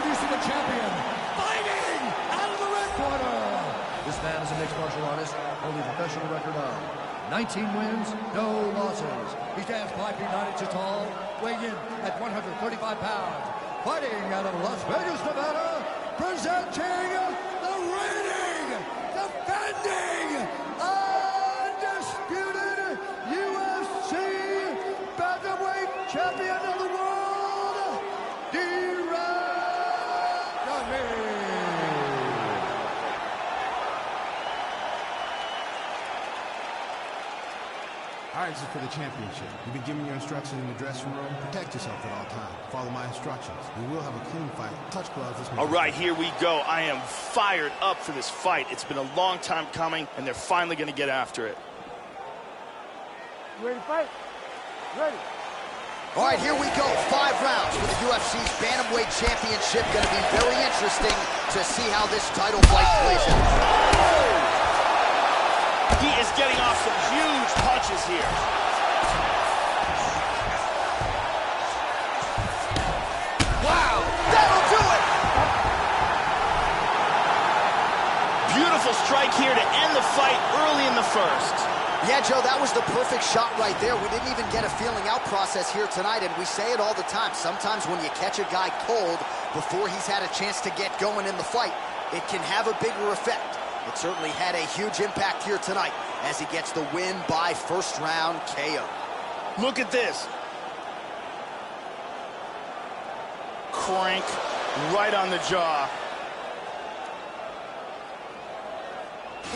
introducing the champion, fighting out of the red corner. This man is a mixed martial artist, holding a professional record of 19 wins, no losses. He stands 5 feet 9 inches tall, weighing in at 135 pounds. Fighting out of Las Vegas, Nevada, presenting the reigning, defending, undisputed UFC bantamweight champion of the world, D-Ray. All right, this is for the championship. You've been given your instructions in the dressing room. Protect yourself at all times. Follow my instructions. We will have a clean fight. Touch gloves. All right, here we go. I am fired up for this fight. It's been a long time coming, and they're finally going to get after it. You ready to fight? Ready. All right, here we go. 5 rounds for the UFC's Bantamweight Championship. Going to be very interesting to see how this title fight plays out. He is getting off some huge punches here. Wow, that'll do it! Beautiful strike here to end the fight early in the first. Yeah, Joe, that was the perfect shot right there. We didn't even get a feeling out process here tonight, and we say it all the time. Sometimes when you catch a guy cold before he's had a chance to get going in the fight, it can have a bigger effect. It certainly had a huge impact here tonight as he gets the win by first round KO. Look at this. Crank right on the jaw.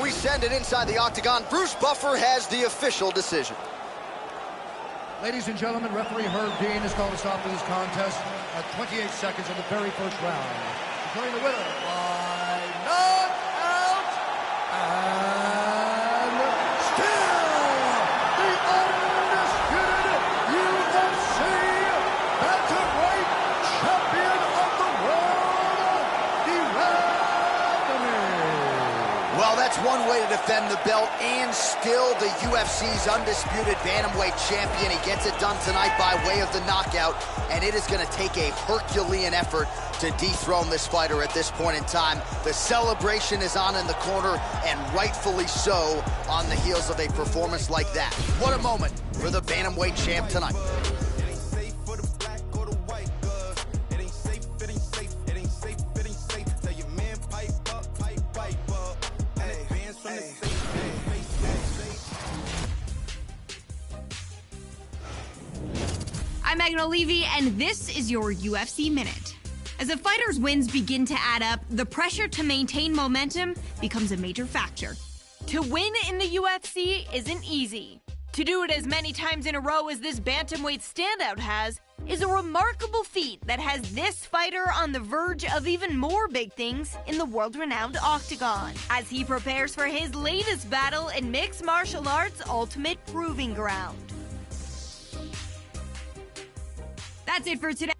We send it inside the octagon. Bruce Buffer has the official decision. Ladies and gentlemen, referee Herb Dean has called a stop to this contest at 28 seconds of the very first round. Declaring the winner by knockout and still the undisputed UFC bantamweight champion of the world, D-Ray. Well, that's one way to defend the belt and still the UFC's undisputed bantamweight champion. He gets it done tonight by way of the knockout, and it is going to take a Herculean effort to dethrone this fighter at this point in time. The celebration is on in the corner, and rightfully so on the heels of a performance like that. What a moment for the bantamweight champ tonight. I'm Megan O'Leary, and this is your UFC Minute. As a fighter's wins begin to add up, the pressure to maintain momentum becomes a major factor. To win in the UFC isn't easy. To do it as many times in a row as this bantamweight standout has is a remarkable feat that has this fighter on the verge of even more big things in the world-renowned octagon, as he prepares for his latest battle in mixed martial arts' ultimate proving ground. That's it for today.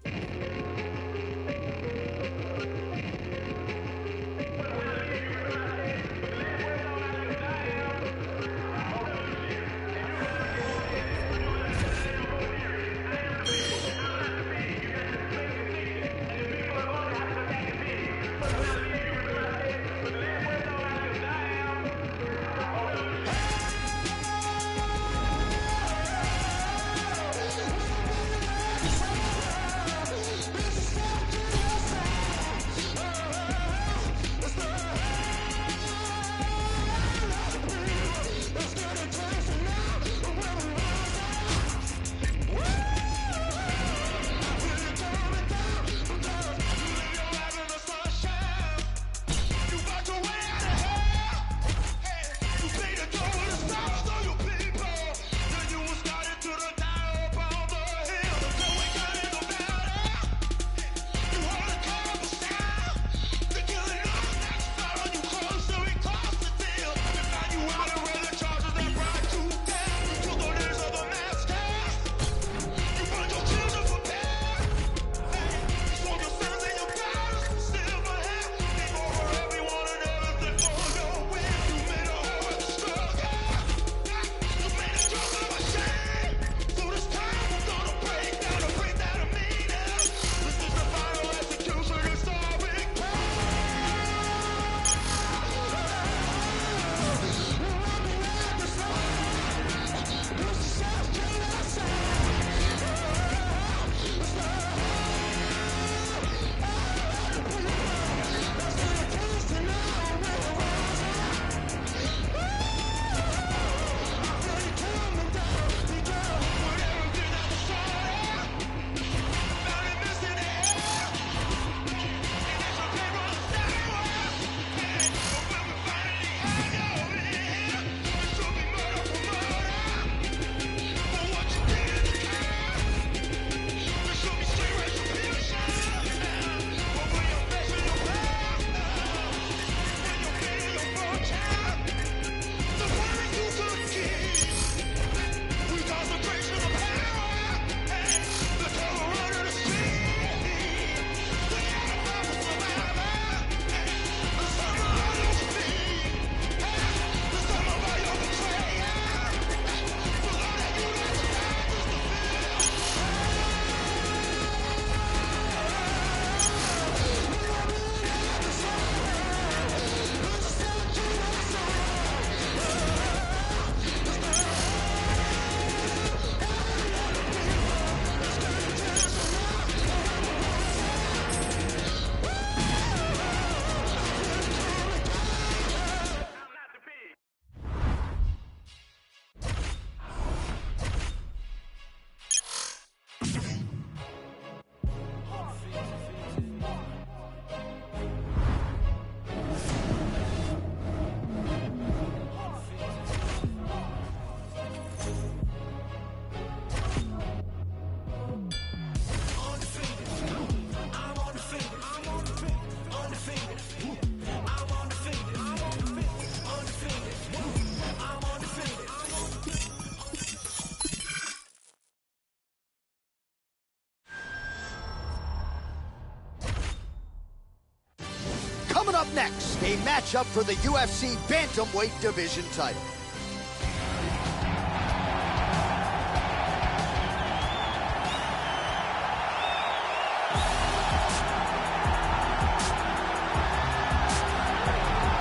Coming up next, a matchup for the UFC Bantamweight Division title.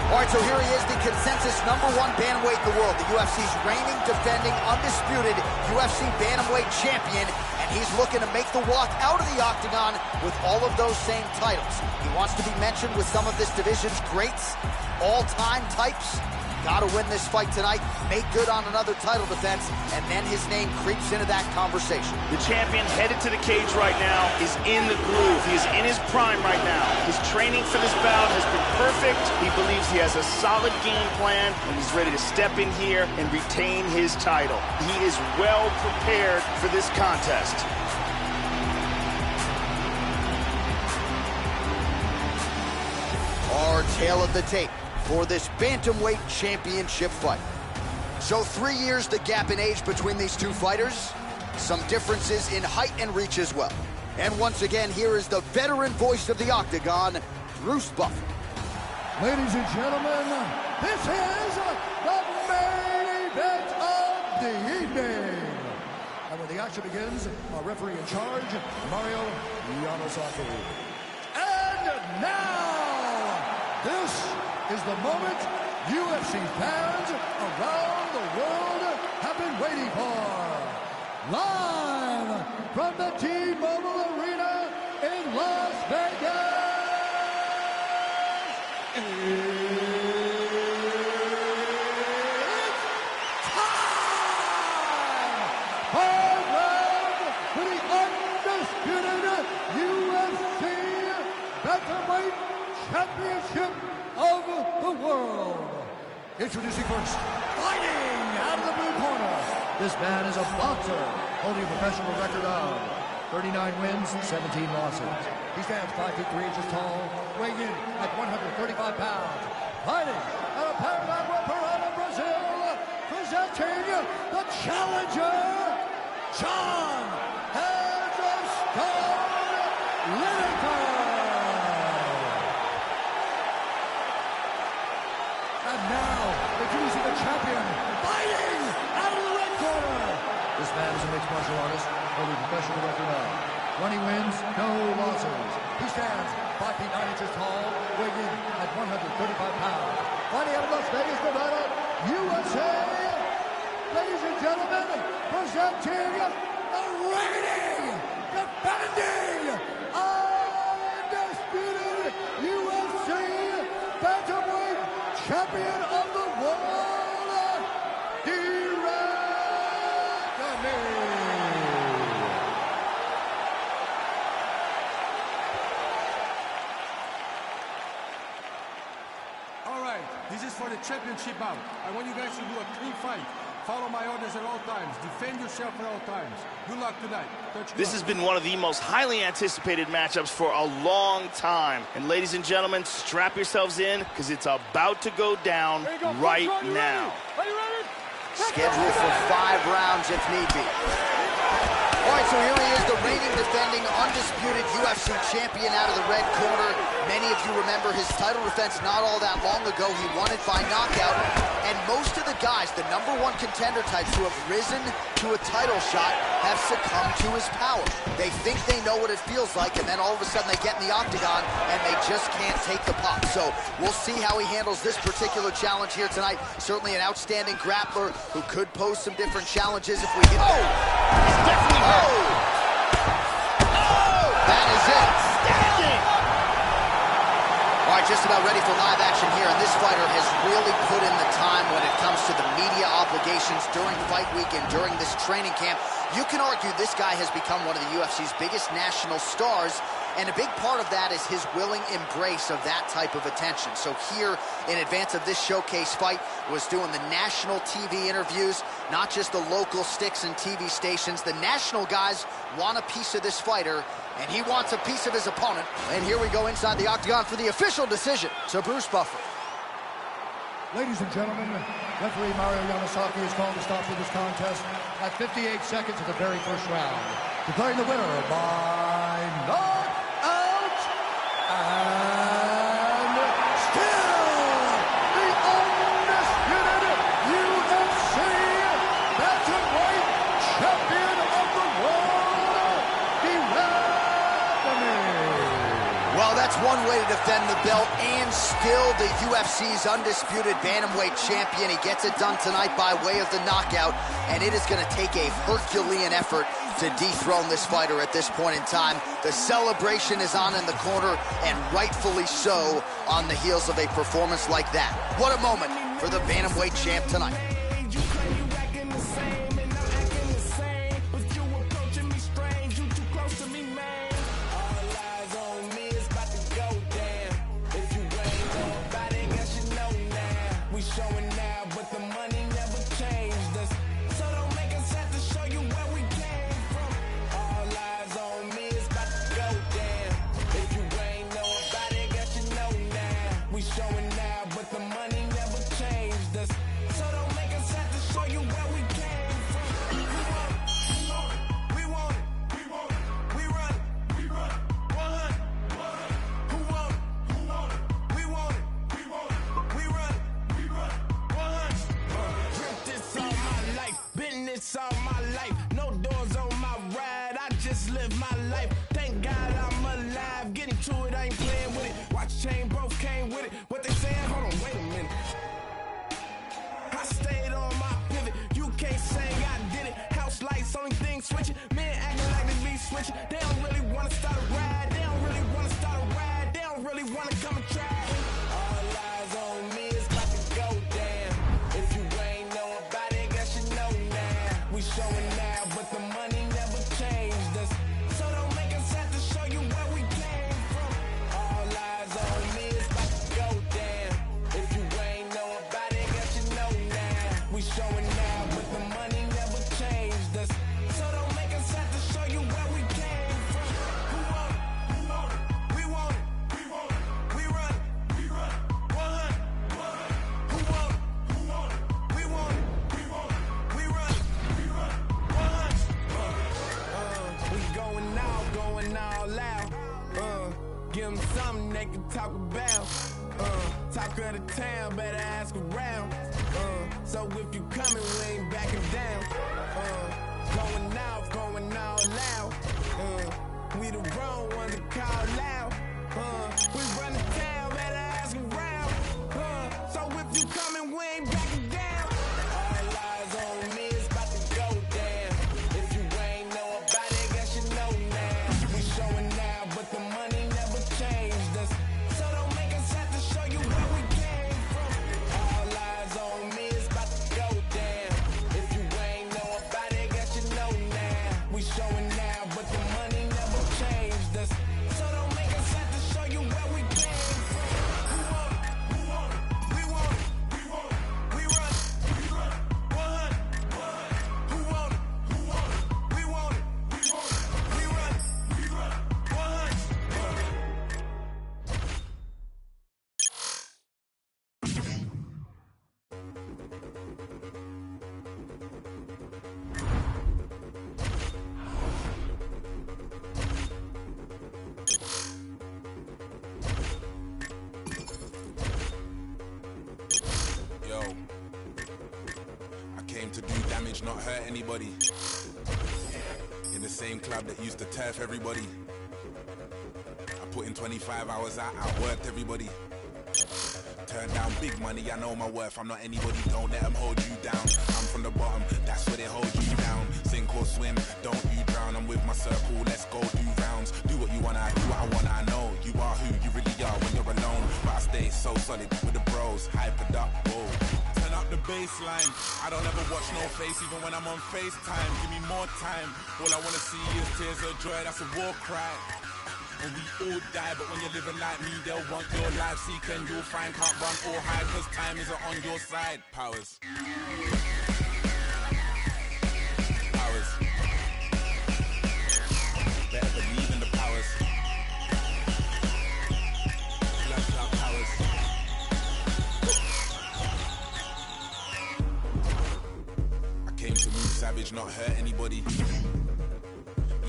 All right, so here he is, the consensus #1 bantamweight in the world, the UFC's reigning, defending, undisputed UFC bantamweight champion, and he's looking to make the walk out of the octagon with all of those same titles. He wants to be mentioned with some of this division's greats, all-time types. Got to win this fight tonight, make good on another title defense, and then his name creeps into that conversation. The champion headed to the cage right now is in the groove. He is in his prime right now. His training for this bout has been perfect. He believes he has a solid game plan, and he's ready to step in here and retain his title. He is well prepared for this contest. Our tale of the tape for this bantamweight championship fight. So 3 years the gap in age between these two fighters. Some differences in height and reach as well. And once again, here is the veteran voice of the octagon, Bruce Buffer. Ladies and gentlemen, this is the main event of the evening. And when the action begins, our referee in charge, Mario Yamasaki. And now, this is the moment UFC fans around the world have been waiting for. Live from the T-Mobile Arena in Las Vegas. It's time! Hard round for the undisputed UFC Bantamweight Championship of the world. Introducing first, fighting out of the blue corner. This man is a boxer, holding a professional record of 39 wins, 17 losses. He stands 5 feet 3 inches tall, weighing in at 135 pounds. Fighting out of Paraná, Parana, Brazil, presenting the challenger, John Stone Lineker. And now, introducing the champion, fighting out of the red corner. This man is a mixed martial artist, holding a professional record of 20 wins, no losses. He stands 5 feet 9 inches tall, weighing in at 135 pounds. Fighting out of Las Vegas, Nevada, USA. Ladies and gentlemen, presenting the reigning, defending, undisputed UFC Bantamweight Champion of the world, D-Ray. All right, this is for the championship bout. I want you guys to do a clean fight. Follow my orders at all times. Defend yourself at all times. Good luck tonight. This has been one of the most highly anticipated matchups for a long time. And ladies and gentlemen, strap yourselves in because it's about to go down right now. Are you ready? Scheduled for 5 rounds if need be. All right, so here he is, the reigning, defending, undisputed UFC champion out of the red corner. Many of you remember his title defense not all that long ago. He won it by knockout. And most of the guys, the #1 contender types who have risen to a title shot, have succumbed to his power. They think they know what it feels like, and then all of a sudden they get in the octagon, and they just can't take the pop. So we'll see how he handles this particular challenge here tonight. Certainly an outstanding grappler who could pose some different challenges if we get... Oh! He's definitely hurt. That is it. Standing. All right, just about ready for live action here, and this fighter has really put in the time when it comes to the media obligations during fight week and during this training camp. You can argue this guy has become one of the UFC's biggest national stars, and a big part of that is his willing embrace of that type of attention. So here, in advance of this showcase fight, was doing the national TV interviews, not just the local sticks and TV stations. The national guys want a piece of this fighter, and he wants a piece of his opponent. And here we go inside the octagon for the official decision. So Bruce Buffer. Ladies and gentlemen, referee Mario Yamasaki is called to stop for this contest at 58 seconds of the very first round, declaring the winner by knockout and Well, that's one way to defend the belt and still the UFC's undisputed bantamweight champion. He gets it done tonight by way of the knockout, and it is going to take a Herculean effort to dethrone this fighter at this point in time. The celebration is on in the corner, and rightfully so on the heels of a performance like that. What a moment for the bantamweight champ tonight. All my life, no doors on my ride, I just live my life. Thank God I'm alive, getting to it, I ain't playing with it. Watch chain, both came with it. What they saying? Hold on, wait a minute. I stayed on my pivot, you can't say I did it. House lights, only thing switching. Men acting like they be switching. They don't really wanna start a ride, they don't really wanna start a ride, they don't really wanna come and try. All eyes on me, it's about to go down. If you ain't know about it, guess you know now. We showing now, but the money never changed us. So don't make us have to show you where we came from. All eyes on me, it's about to go down. If you ain't know about it, guess you know now. We showing now, but the money never changed us. So don't make us have to show you where we came from. Who want it? Who want it? We want it. We want it. We run it. We run it. 100. Who want it? Who want it? We want it. We want it. We run it. We going all out. Give them something they can talk about. Talk of the town, better ask around. So if you coming, we ain't backing down. Going all out. We the wrong ones to call loud. We run the town, better ask around. So if you coming, we ain't backing down. All eyes on me, it's about to go down. If you ain't know about it, guess you know now. We showing now, but the money never changed us. So don't make us have to show you where we came from. All eyes on me, it's about to go down. If you ain't know about it, guess you know now. We showing now, but the money never changed us. So don't make us have to show you where we came from. Who want it? Who want it? We want it. We want it. We run it. We run it. 100. Who want it? Who want it? We want it. We want it. We run it. We run it. 100. Yo, I came to do damage, not hurt anybody. In the same club that used to turf everybody. I put in 25 hours out, outworked everybody. Turn down big money, I know my worth, I'm not anybody, don't let them hold you down. I'm from the bottom, that's where they hold you down. Sink or swim, don't you drown, I'm with my circle, let's go do rounds. Do what you wanna, I do what I wanna, I know. You are who you really are when you're alone. But I stay so solid with the bros, hypered up, whoa. Turn up the baseline, I don't ever watch no face, even when I'm on FaceTime. Give me more time, all I wanna see is tears of joy, that's a war cry. And we all die, but when you're living like me, they'll want your life. Seek and you'll find, can't run or hide, cause time isn't on your side. Powers. Powers. Better believe in the powers. Flash out powers. I came to move savage, not hurt anybody.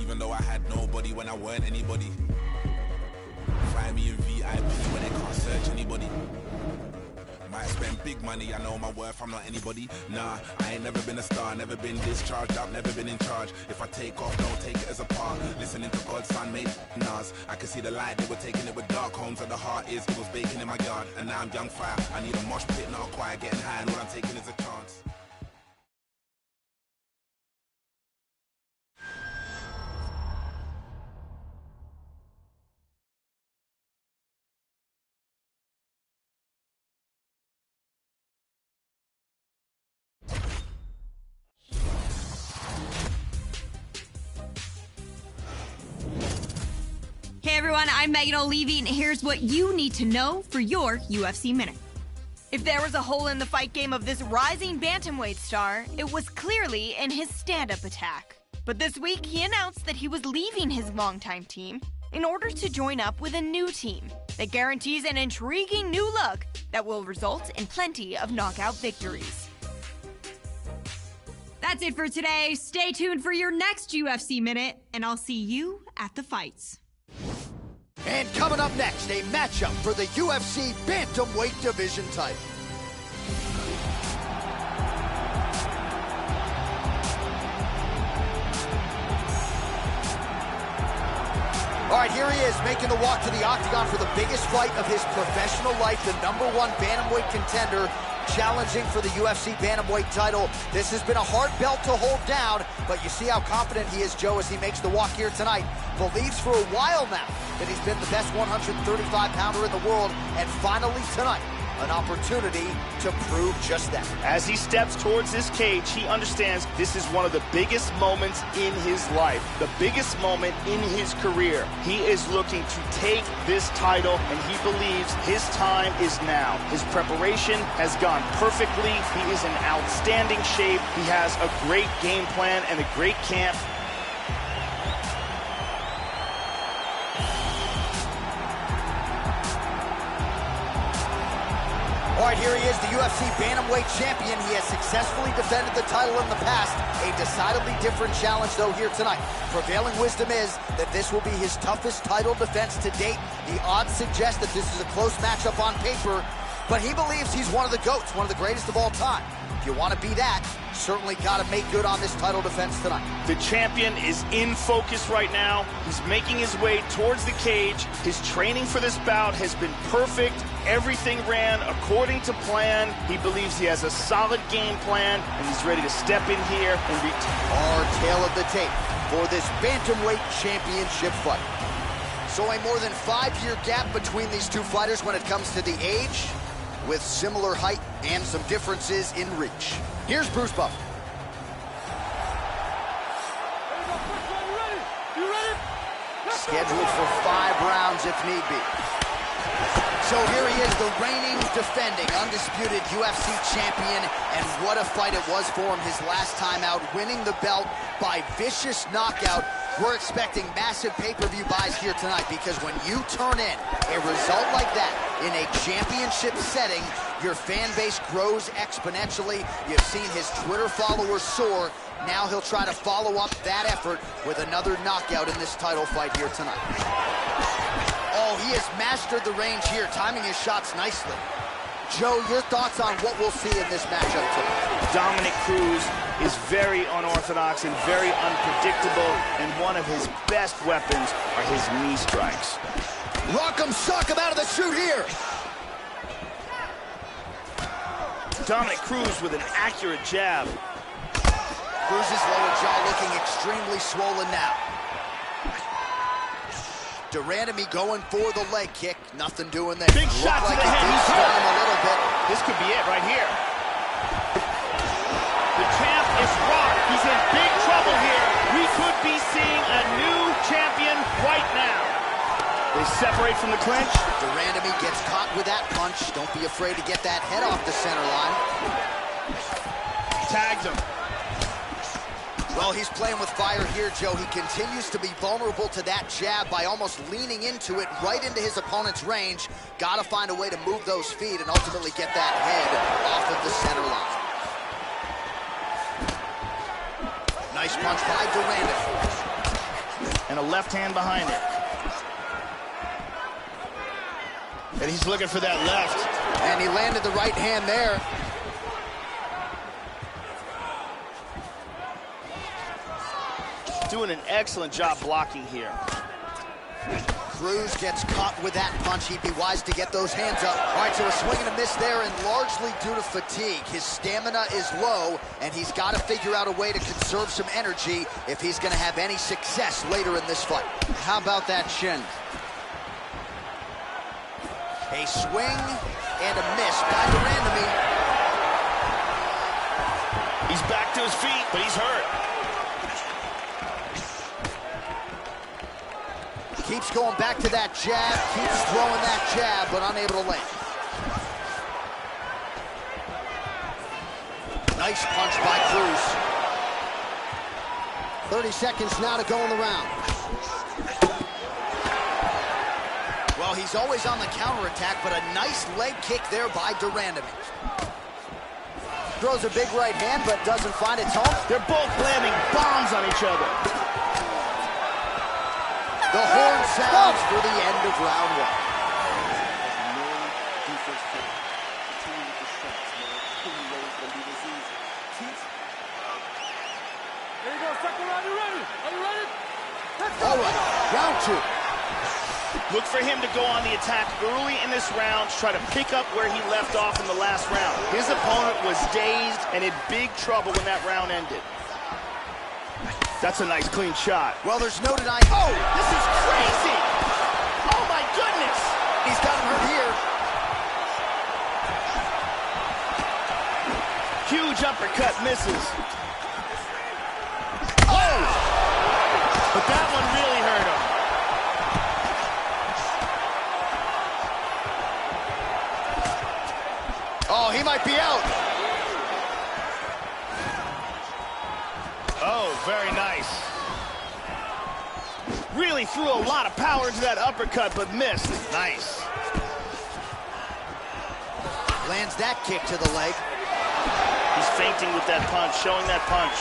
Even though I had nobody when I weren't anybody. Find me in VIP when they can't search anybody. Might spend want big money, I know my worth, I'm not anybody. Nah, I ain't never been a star, never been discharged out, never been in charge. If I take off, don't take it as a part. Listening to God's son made Nas. I could see the light, they were taking it with dark. Homes where the heart is, it was baking in my yard. And now I'm young fire, I need a mosh pit, not a choir, getting high, and all I'm taking is a chance. Hey everyone, I'm Megan O'Leary, and here's what you need to know for your UFC Minute. If there was a hole in the fight game of this rising bantamweight star, it was clearly in his stand-up attack. But this week, he announced that he was leaving his longtime team in order to join up with a new team that guarantees an intriguing new look that will result in plenty of knockout victories. That's it for today. Stay tuned for your next UFC Minute, and I'll see you at the fights. And coming up next, a matchup for the UFC Bantamweight Division title. All right, here he is, making the walk to the octagon for the biggest fight of his professional life, the #1 bantamweight contender, challenging for the UFC Bantamweight title. This has been a hard belt to hold down, but you see how confident he is, Joe, as he makes the walk here tonight. Believes for a while now that he's been the best 135-pounder in the world, and finally tonight, an opportunity to prove just that. As he steps towards this cage, he understands this is one of the biggest moments in his life, the biggest moment in his career. He is looking to take this title, and he believes his time is now. His preparation has gone perfectly. He is in outstanding shape. He has a great game plan and a great camp. All right, here he is, the UFC Bantamweight champion. He has successfully defended the title in the past. A decidedly different challenge, though, here tonight. Prevailing wisdom is that this will be his toughest title defense to date. The odds suggest that this is a close matchup on paper, but he believes he's one of the GOATs, one of the greatest of all time. If you want to be that, certainly got to make good on this title defense tonight. The champion is in focus right now. He's making his way towards the cage. His training for this bout has been perfect. Everything ran according to plan. He believes he has a solid game plan, and he's ready to step in here and our tail of the tape for this Bantamweight championship fight. So a more than 5-year gap between these two fighters when it comes to the age, with similar height and some differences in reach. Here's Bruce Buffer. Scheduled for 5 rounds if need be. So here he is, the reigning, defending, undisputed UFC champion, and what a fight it was for him his last time out, winning the belt by vicious knockout. We're expecting massive pay-per-view buys here tonight, because when you turn in a result like that in a championship setting, your fan base grows exponentially. You've seen his Twitter followers soar. Now he'll try to follow up that effort with another knockout in this title fight here tonight. Oh, he has mastered the range here, timing his shots nicely. Joe, your thoughts on what we'll see in this matchup tonight? Dominick Cruz is very unorthodox and very unpredictable, and one of his best weapons are his knee strikes. Rock him, sock him out of the chute here. Dominick Cruz with an accurate jab. Cruz's lower jaw looking extremely swollen now. de Randamie going for the leg kick. Nothing doing there. Big shot to the head. He's stun him a little bit. This could be it right here. The champ is rocked. He's in big trouble here. We could be seeing a new champion right now. They separate from the clinch. de Randamie gets caught with that punch. Don't be afraid to get that head off the center line. Tags him. Well, he's playing with fire here, Joe. He continues to be vulnerable to that jab by almost leaning into it right into his opponent's range. Got to find a way to move those feet and ultimately get that head off of the center line. Nice punch by de Randamie. And a left hand behind it. And he's looking for that left. And he landed the right hand there. Doing an excellent job blocking here. Cruz gets caught with that punch. He'd be wise to get those hands up. All right, so a swing and a miss there, and largely due to fatigue. His stamina is low, and he's got to figure out a way to conserve some energy if he's going to have any success later in this fight. How about that shin? A swing and a miss by de Randamie. He's back to his feet, but he's hurt. Keeps going back to that jab, keeps throwing that jab, but unable to land. Nice punch by Cruz. 30 seconds now to go in the round. Well, he's always on the counterattack, but a nice leg kick there by de Randamie. Throws a big right hand, but doesn't find its home. They're both landing bombs on each other. The horn sounds for the end of round one. There you go, second round, you ready? Are you ready? All right, round two. Look for him to go on the attack early in this round, try to pick up where he left off in the last round. His opponent was dazed and in big trouble when that round ended. That's a nice clean shot. Well, there's no denying. Oh, this is crazy! Oh my goodness! He's got him hurt here. Huge uppercut misses. Oh! But that one really hurt him. Oh, he might be out. Oh, very nice. Really threw a lot of power into that uppercut, but missed. Nice. Lands that kick to the leg. He's feinting with that punch, showing that punch.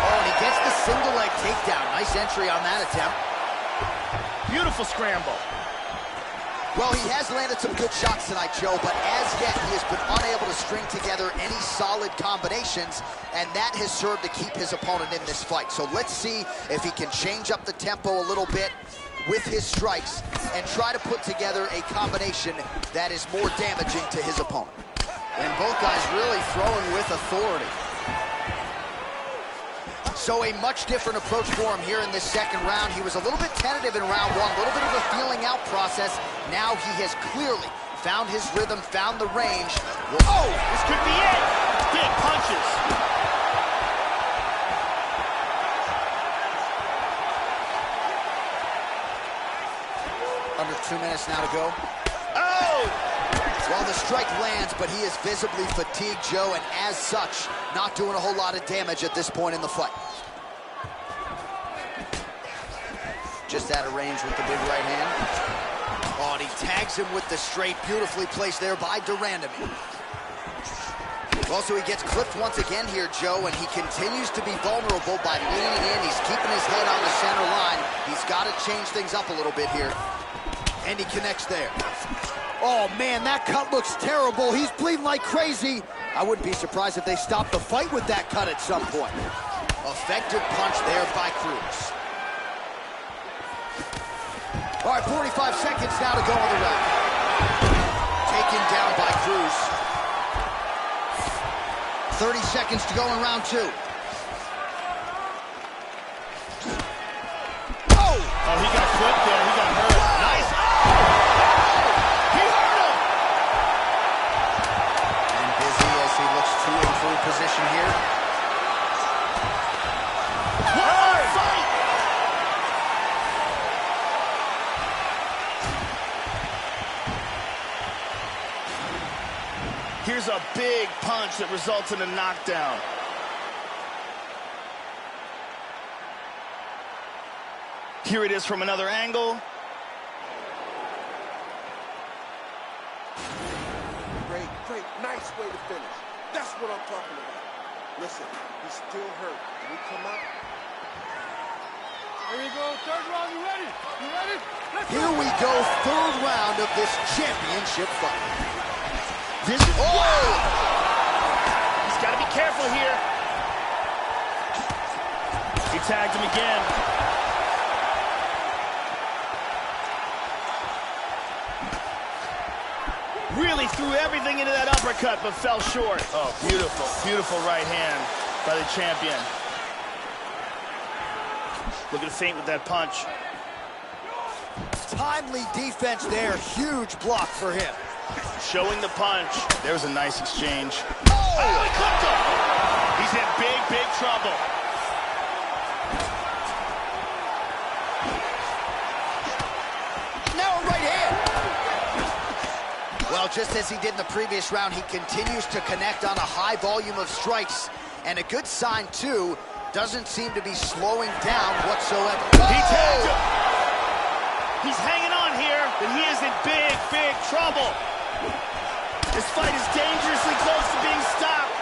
Oh, and he gets the single leg takedown. Nice entry on that attempt. Beautiful scramble. Well, he has landed some good shots tonight, Joe, but as yet he has been unable to string together any solid combinations, and that has served to keep his opponent in this fight. So let's see if he can change up the tempo a little bit with his strikes and try to put together a combination that is more damaging to his opponent. And both guys really throwing with authority. So a much different approach for him here in this second round. He was a little bit tentative in round one, a little bit of a feeling out process. Now he has clearly found his rhythm, found the range. Oh, this could be it. Big punches. Under 2 minutes now to go. Oh! Well, the strike lands, but he is visibly fatigued, Joe, and as such, not doing a whole lot of damage at this point in the fight. Just out of range with the big right hand. Oh, and he tags him with the straight, beautifully placed there by de Randamie. Well, so he gets clipped once again here, Joe, and he continues to be vulnerable by leaning in. He's keeping his head on the center line. He's got to change things up a little bit here. And he connects there. Oh, man, that cut looks terrible. He's bleeding like crazy. I wouldn't be surprised if they stopped the fight with that cut at some point. Effective punch there by Cruz. All right, 45 seconds now to go in the round. Taken down by Cruz. 30 seconds to go in round two. Oh, he got clipped there. He got hurt. Nice. Oh! He hurt him. And busy as he looks to improve position here. What a fight! Here's a big punch that results in a knockdown. Here it is from another angle. Great, nice way to finish. That's what I'm talking about. Listen, he's still hurt. Can we come out? Here we go, third round, you ready? You ready? Let's Here we go, third round of this championship fight. This is... Whoa! He's got to be careful here. He tagged him again. Really threw everything into that uppercut, but fell short. Oh, beautiful, beautiful right hand by the champion. Looking to feint with that punch. Timely defense there, huge block for him. Showing the punch. There's a nice exchange. Oh, he clipped him. He's in big, big trouble. Now a right hand. Well, just as he did in the previous round, he continues to connect on a high volume of strikes. And a good sign, too, doesn't seem to be slowing down whatsoever. He tagged him. He's hanging on here, but he is in big, big trouble. This fight is dangerously close to being stopped.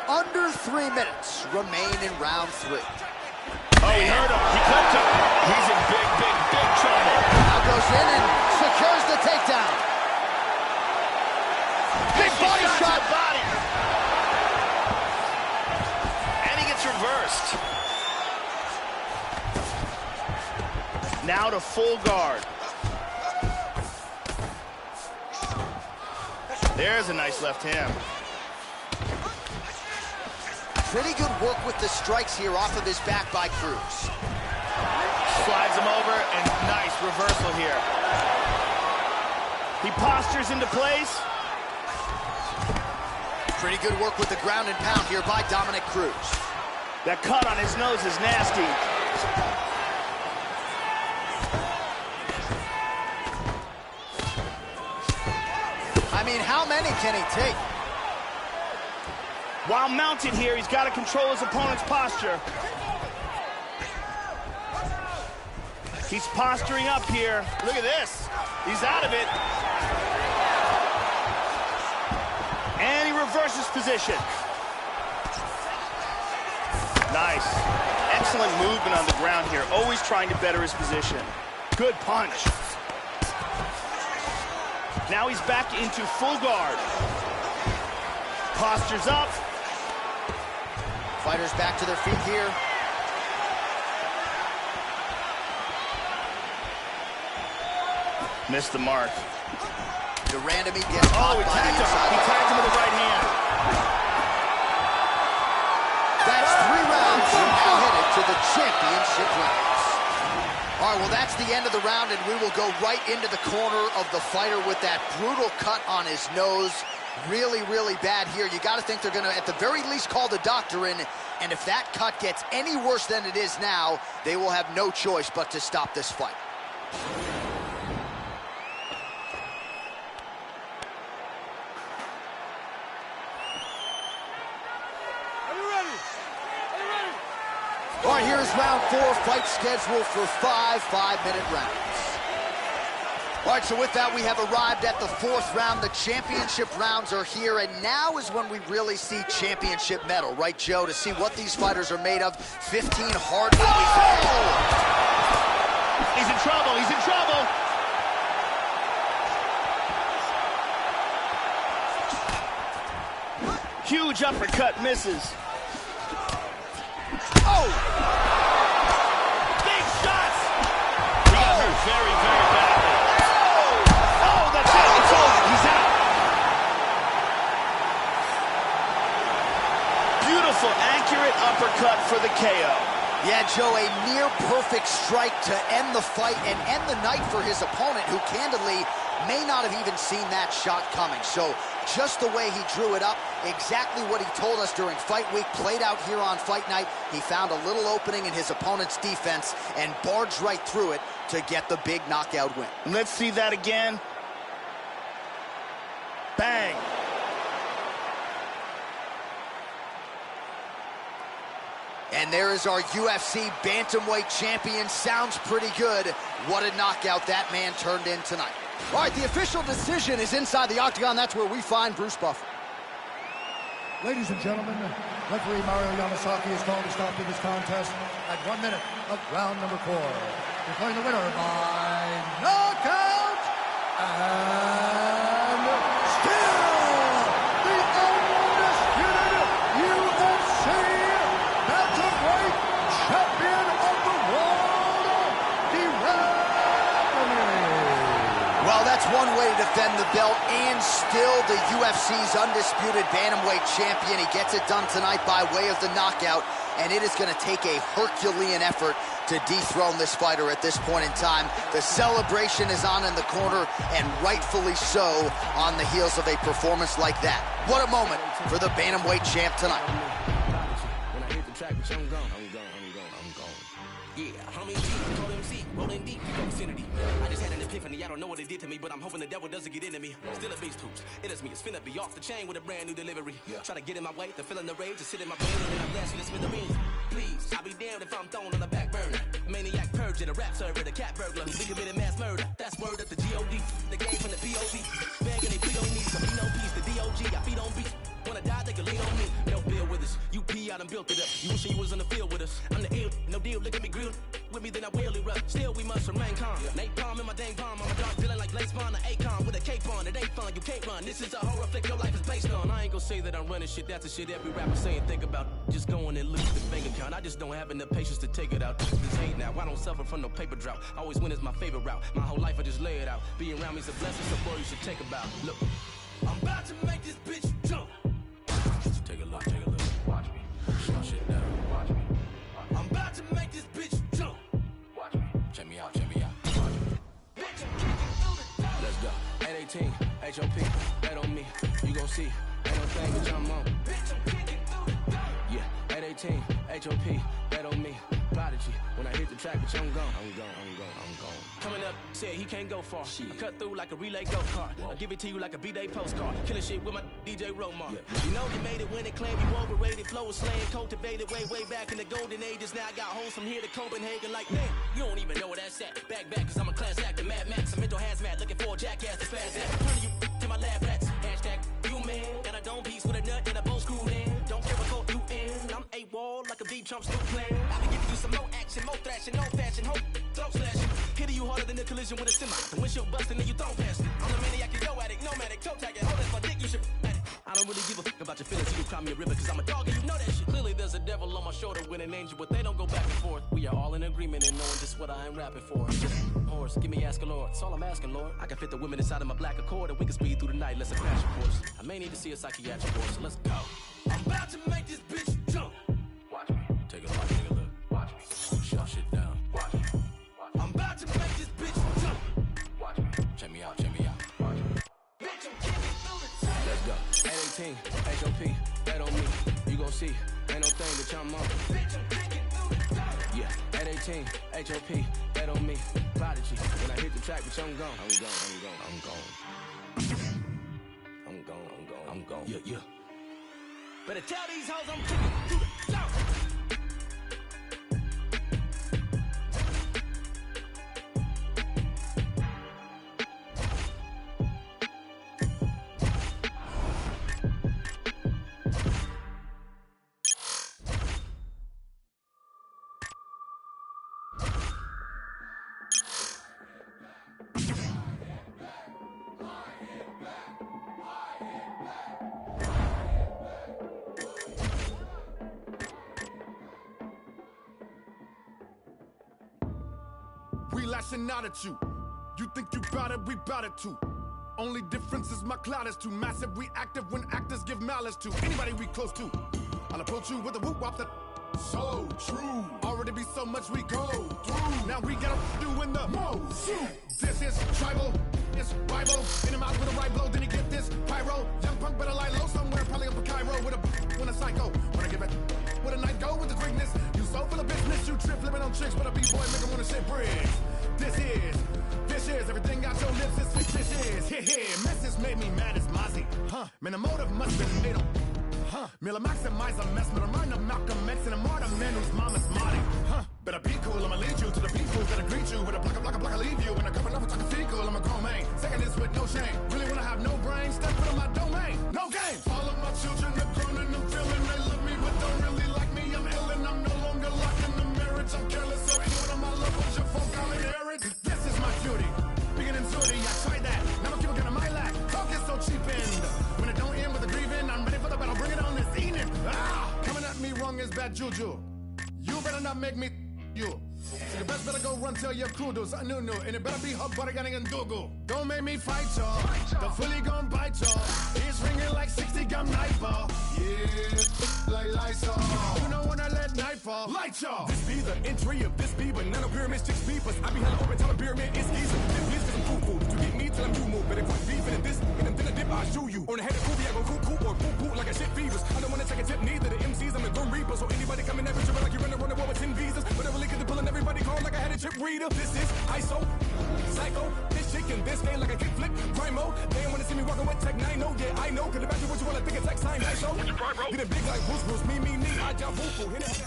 Under 3 minutes remain in round 3. Oh, he hurt him. He clipped him. He's in big, big, big trouble. Now goes in and secures the takedown. Big body shot. Body. And he gets reversed. Now to full guard. There's a nice left hand. Pretty good work with the strikes here off of his back by Cruz. Slides him over, and nice reversal here. He postures into place. Pretty good work with the ground and pound here by Dominick Cruz. That cut on his nose is nasty. I mean, how many can he take? While mounted here, he's got to control his opponent's posture. He's posturing up here. Look at this. He's out of it. And he reverses position. Nice. Excellent movement on the ground here. Always trying to better his position. Good punch. Now he's back into full guard. Postures up. Fighters back to their feet here. Missed the mark. De Randamie gets caught by the inside. He tagged him with the right hand. That's 3 rounds. We're now headed to the championship rounds. All right, well, that's the end of the round, and we will go right into the corner of the fighter with that brutal cut on his nose. Really, really bad here. You got to think they're going to, at the very least, call the doctor in. And if that cut gets any worse than it is now, they will have no choice but to stop this fight. Are you ready? Are you ready? All right, here's round 4, fight scheduled for 5 5-minute rounds. All right, so with that, we have arrived at the 4th round. The championship rounds are here, and now is when we really see championship metal, right, Joe? To see what these fighters are made of. 15 hard... Oh! He's in trouble. He's in trouble. Huge uppercut misses. Oh! Big shots. He got hurt very, very badly. Oh, that's it. It's over. He's out. Beautiful, accurate uppercut for the KO. Yeah, Joe, a near-perfect strike to end the fight and end the night for his opponent, who candidly may not have even seen that shot coming. So just the way he drew it up, exactly what he told us during fight week, played out here on fight night. He found a little opening in his opponent's defense and barged right through it to get the big knockout win. Let's see that again. Bang. And there is our UFC bantamweight champion. Sounds pretty good. What a knockout that man turned in tonight. All right, the official decision is inside the octagon. That's where we find Bruce Buffer. Ladies and gentlemen, referee Mario Yamasaki is called to stop to this contest at 1 minute of round number 4. Declaring the winner by knockout and still the undisputed UFC Bantamweight Champion of the world, Well, that's one way to defend the belt and still the UFC's undisputed bantamweight champion. He gets it done tonight by way of the knockout, and it is going to take a Herculean effort to dethrone this fighter at this point in time. The celebration is on in the corner, and rightfully so on the heels of a performance like that. What a moment for the bantamweight champ tonight. When I hit the track, I'm gone. Yeah, homie, told MC, rolling deep, you go vicinity. I just had an epiphany, I don't know what it did to me, but I'm hoping the devil doesn't get into me. Still a beast hoops, it is me, it's finna be off the chain with a brand new delivery. Try to get in my way, the feeling the rage, to sit in my brain, and I blast you to smithereens. Please, I'll be damned if I'm thrown on the back burner. Maniac purge in a rap server, the cat burglar, we committed mass murder. That's word at the G.O.D., the game from the P.O.D. Begging they plead on me, so be no peace, the D.O.G., I feed on beats. Wanna die, they can lean on me. No bill with us. UP, I done built it up. You wishing you was in the field with us. I'm the ill, no deal. Look at me grilled. With me, then I will erupt. Still, we must remain calm. Nate Palm in my dang palm. I'm a dark villain like Blaze Vaughn, an Akon with a cape on. It ain't fun, you can't run. This is a horror flick your life is based on. I ain't gonna say that I'm running shit. That's the shit every rapper saying. Think about just going and lose the bank account. I just don't have enough patience to take it out. This hate now. I don't suffer from no paper drought. Always win is my favorite route. My whole life I just lay it out. Being around me's a blessing, so boy, you should take a bow. Look, I'm about to make this bitch jump. Take a look, watch me. Shut shit down, watch me. I'm about to make this bitch jump. Watch me. Check me out, watch me. Bitch, I'm kicking through the door. Let's go. 818, HOP, bet on me. You gon' see, ain't no thing but I'm on. Bitch, I'm kicking through the door. Yeah, 818, HOP, bet on me. Prodigy, when I hit the track, bitch, I'm gone. Coming up, said he can't go far. I cut through like a relay go-kart. I give it to you like a B-Day postcard. Killing shit with my DJ Romar. You know you made it when it claimed you overrated. Flow was slaying, cultivated way back in the golden ages. Now I got hoes from here to Copenhagen like, man, you don't even know where that's at. Back, cause I'm a class actor, Mad Max. A mental hazmat, looking for a jackass to spaz at. Turning you to my lab rats. Hashtag you man. And I don't piece with a nut and a bow screwed in. Don't care what coat you in. I'm A-wall like a deep Trump Snoop plan. I be giving you some more action, more thrashing, no fashion, hope, throat slashing. Hitting you harder than a collision with a semi. The windshield busting and you throw past it. I'm the maniac, you yo addict, nomadic, toe tagging. Hold that's my dick, you should at it. I don't really give a fuck about your feelings. You can cry me a river cause I'm a dog and you know that shit. Clearly there's a devil on my shoulder with an angel, but they don't go back and forth. We are all in agreement in knowing just what I am rapping for. Horse, give me ask a Lord. That's all I'm asking, Lord. I can fit the women inside of my black Accord and we can speed through the night. Let's a crash course. I may need to see a psychiatric course, so let's go. I'm about to make this bitch jump. Watch me. Take a look. Watch me. Shut shit down. Watch me. I'm about to make this bitch jump. Watch me. Check me out. Watch me. Bitch, I'm kicking through the top. Let's go. 818, HOP, bet on me. You gon' see, ain't no thing that I'm on. Bitch, I'm kicking through the top. Yeah, 818, HOP, bet on me. Prodigy, when I hit the track, bitch, I'm gone. I'm gone. Yeah. Better tell these hoes I'm kicking through the top. We lashing out at you. You think you bout it, we bout it too. Only difference is my cloud is too massive. We active when actors give malice to anybody we close to. I'll approach you with a whoop wop that so true. Already be so much we go through. Now we gotta do in the most. This is tribal, it's Bible. In him out with a right blow, then you get this pyro. Young punk better lie low somewhere, probably up in Cairo with a psycho. Wanna get back with a night go with the greatness. You so full of business, you trip flipping on chicks, but a B-boy make them wanna shit bricks. This is vicious, everything out your lips is fictitious. Message made me mad as Mozzie. Man, the motive must be made up. Miller maximize a mess, but I'm running up Malcolm X and I'm more the man whose mama's Marty. Better be cool, I'ma lead you to the people that'll greet you with a block, leave you. And a couple of talking fecal, I'm a grown man. Second this with no shame. Really wanna have no brain, step out of my domain. No game. All of my children are grown in the that juju. You better not make me you. So you best better go run tell your crew do something new. And it better be hot butter getting and dogo. Don't make me fight y'all. The fully gon' bite y'all. It's ringing like 60 gun nightfall. Yeah, like Lysol. You know when I let nightfall. Light y'all. This be the entry of this be banana pyramid sticks beepers. I be hella open tell a pyramid it's easy. This please cause I'm cuckoo. You get me till I'm you move. But if I'm beefing in this, and I'm gonna dip, I'll shoot you. On the head of Kobe, I go cuckoo or poo like a shit fevers. I don't wanna take a tip neither. The MCs, I'm a grim reaper. So anybody coming at me, like you're running a war with 10 visas. Whatever lick the pulling everybody call like I had a chip reader. This is ISO, psycho, this chicken, this game like a kickflip, crime mode. They don't wanna see me walking with Tech 9, no, yeah, I know. Could imagine what you wanna think of Tech sign, I show. What you cry, bro? Get it big like Bruce, me, I jump foo, hit it.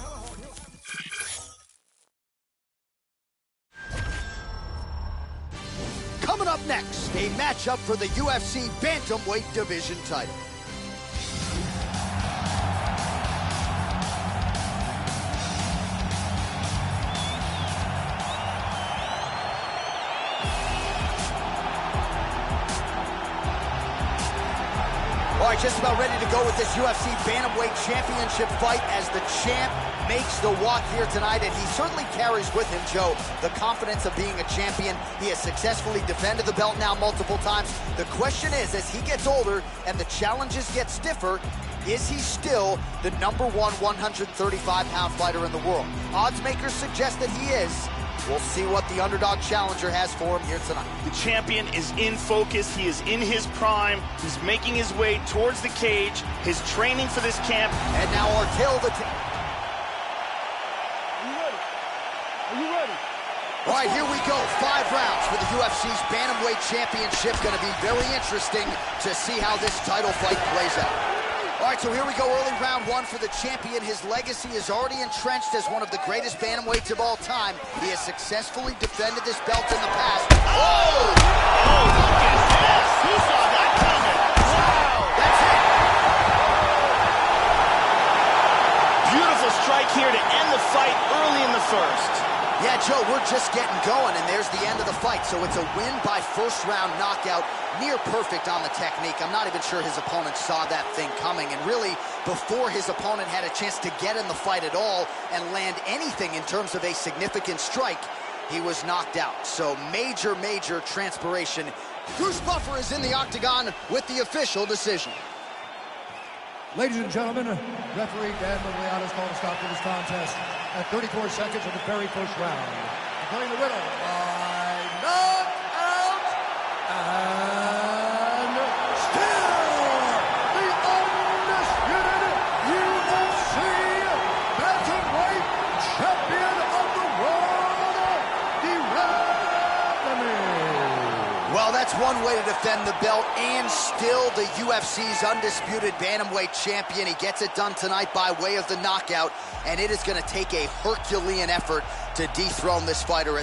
Coming up next, a matchup for the UFC Bantamweight Division title. All right, just about ready to go with this UFC Bantamweight Championship fight as the champ makes the walk here tonight, and he certainly carries with him, Joe, the confidence of being a champion. He has successfully defended the belt now multiple times. The question is, as he gets older and the challenges get stiffer, is he still the #1 135-pound fighter in the world? Odds makers suggest that he is. We'll see what the underdog challenger has for him here tonight. The champion is in focus. He is in his prime. He's making his way towards the cage. His training for this camp. And now our tale of the Are you ready? All right, here we go. 5 rounds for the UFC's Bantamweight Championship. Going to be very interesting to see how this title fight plays out. All right, so here we go, early round 1 for the champion. His legacy is already entrenched as one of the greatest bantamweights of all time. He has successfully defended this belt in the past. Oh! Oh, look at this! Who saw that coming? Wow! That's it! Beautiful strike here to end the fight early in the first. Yeah, Joe, we're just getting going, and there's the end of the fight. So it's a win by first-round knockout. Near perfect on the technique. I'm not even sure his opponent saw that thing coming. And really, before his opponent had a chance to get in the fight at all and land anything in terms of a significant strike, he was knocked out. So major, major transpiration. Bruce Buffer is in the octagon with the official decision. Ladies and gentlemen, referee Dan Miragliotta has called a stop to this contest at 34 seconds of the very first round. Declaring the winner by knockout and still the undisputed UFC Bantamweight Champion of the world, Devin Haney. Well, that's one way to defend the belt and still the UFC's undisputed Bantamweight champion. He gets it done tonight by way of the knockout, and it is going to take a Herculean effort to dethrone this fighter.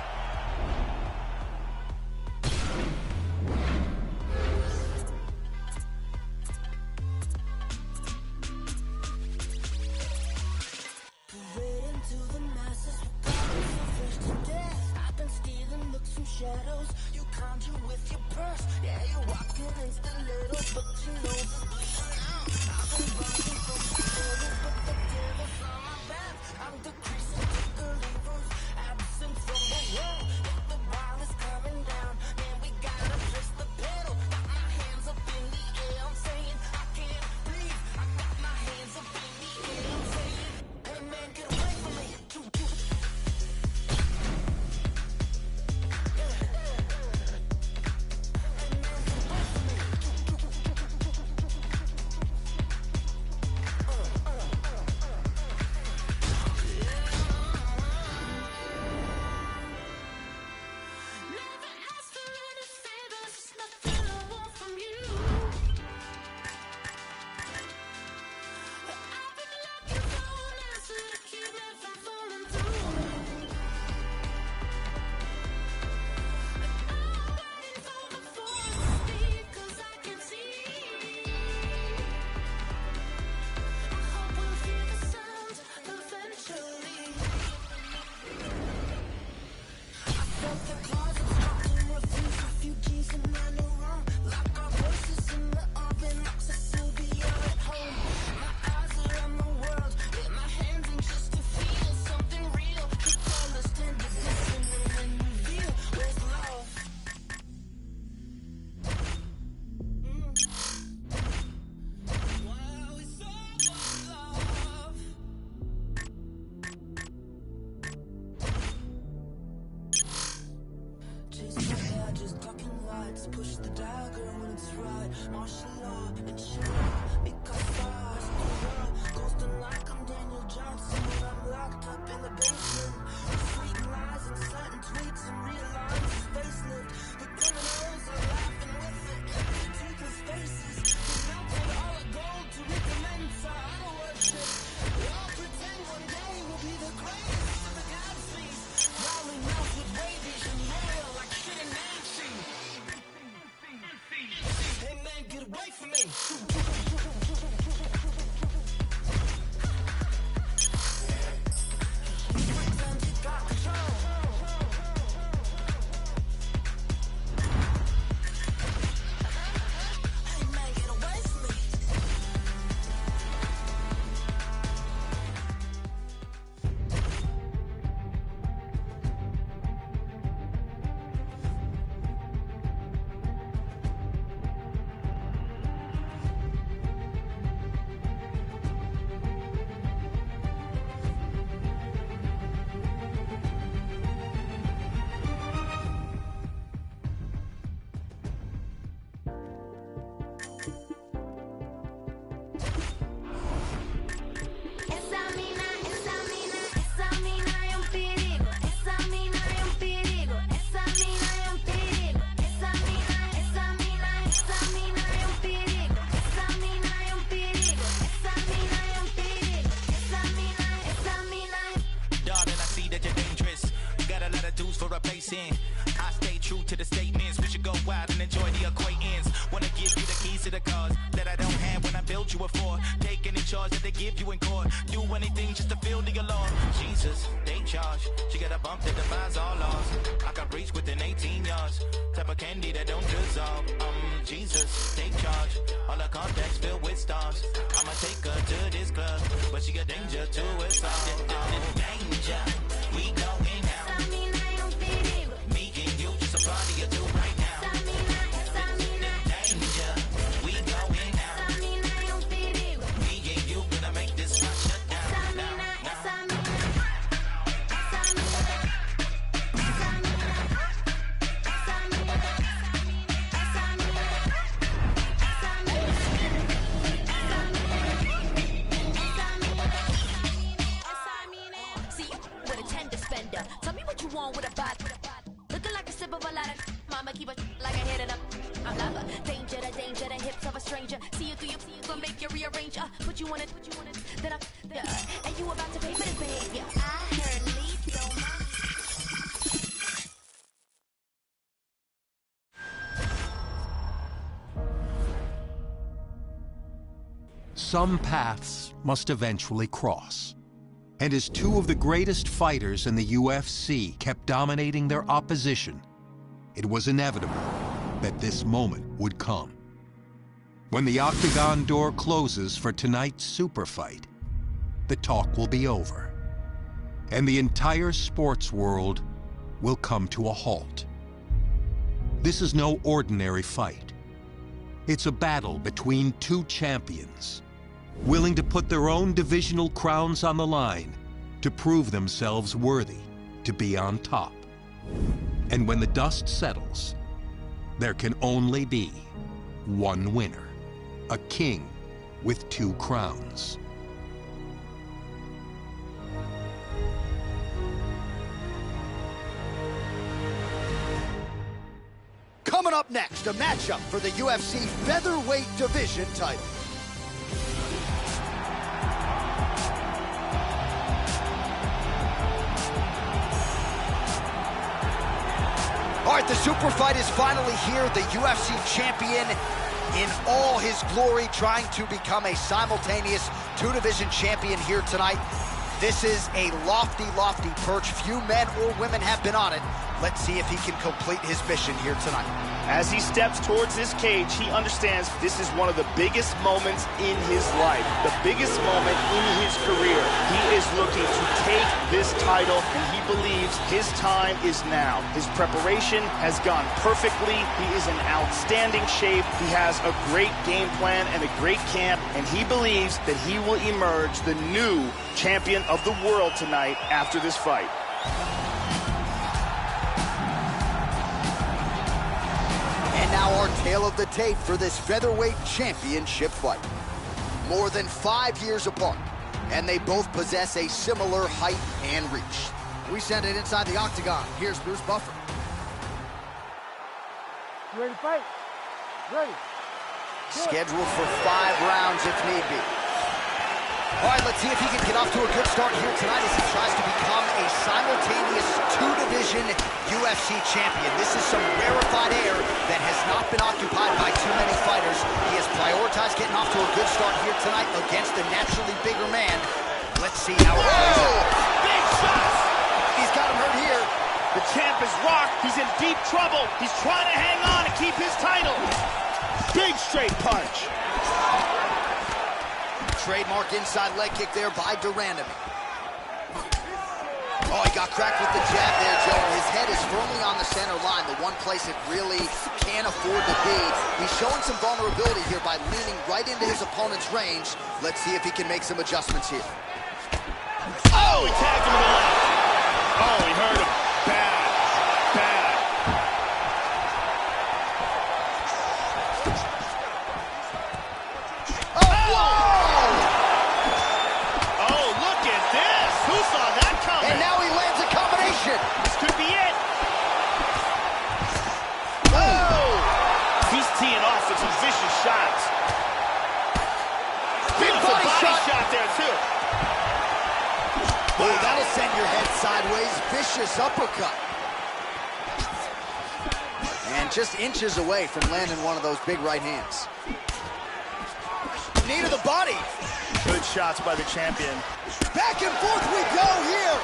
I stay true to the statements. We should go wild and enjoy the acquaintance. Wanna give you the keys to the cars that I don't have when I build you a Ford. Take any charge that they give you in court. Do anything just to feel the alarm. Jesus, they charge. She got a bump that defies all laws. I can reach within 18 yards. Type of candy that don't dissolve. Jesus, take charge. All her contacts filled with stars. I'ma take her to this club, but she a danger to us all. Danger, we going out. Me and you just a party or two right now. Danger, we going out. Me and you gonna make this spot shut down. Now. Tell me what you want with a body. Looking like a sip of a lot of mama, keep it like I hit it up. I'm lava. Danger, the hips of a stranger. See you through your gonna make you rearrange. Put you on it, then and you about to pay for this behavior. I heard leave your mind. Some paths must eventually cross. And as two of the greatest fighters in the UFC kept dominating their opposition, it was inevitable that this moment would come. When the octagon door closes for tonight's super fight, the talk will be over, and the entire sports world will come to a halt. This is no ordinary fight. It's a battle between two champions, willing to put their own divisional crowns on the line to prove themselves worthy to be on top. And when the dust settles, there can only be one winner, a king with two crowns. Coming up next, a matchup for the UFC featherweight division title. All right, the super fight is finally here. The UFC champion in all his glory, trying to become a simultaneous two-division champion here tonight. This is a lofty, lofty perch. Few men or women have been on it. Let's see if he can complete his mission here tonight. As he steps towards this cage, he understands this is one of the biggest moments in his life, the biggest moment in his career. He is looking to take this title, and he believes his time is now. His preparation has gone perfectly. He is in outstanding shape. He has a great game plan and a great camp, and he believes that he will emerge the new champion of the world tonight after this fight. now our tale of the tape for this featherweight championship fight. More than 5 years apart, and they both possess a similar height and reach. We send it inside the octagon. Here's Bruce Buffer. You ready to fight? Ready. Scheduled for 5 rounds if need be. All right, let's see if he can get off to a good start here tonight as he tries to become a simultaneous 2-division UFC champion. This is some rarefied air that has not been occupied by too many fighters. He has prioritized getting off to a good start here tonight against a naturally bigger man. Let's see how it plays out. Big shots! He's got him hurt here. The champ is rocked. He's in deep trouble. He's trying to hang on and keep his title. Big straight punch. Trademark inside leg kick there by de Randamie. Oh, he got cracked with the jab there, Joe. His head is firmly on the center line, the one place it really can't afford to be. He's showing some vulnerability here by leaning right into his opponent's range. Let's see if he can make some adjustments here. Oh, he tagged him with a left. Oh, he hurt him. Bad. Bad. And now he lands a combination. This could be it. Oh! He's teeing off with some vicious shots. Big body shot there, too. Oh, that'll send your head sideways. Vicious uppercut. And just inches away from landing one of those big right hands. Knee to the body. Good shots by the champion. Back and forth we go here.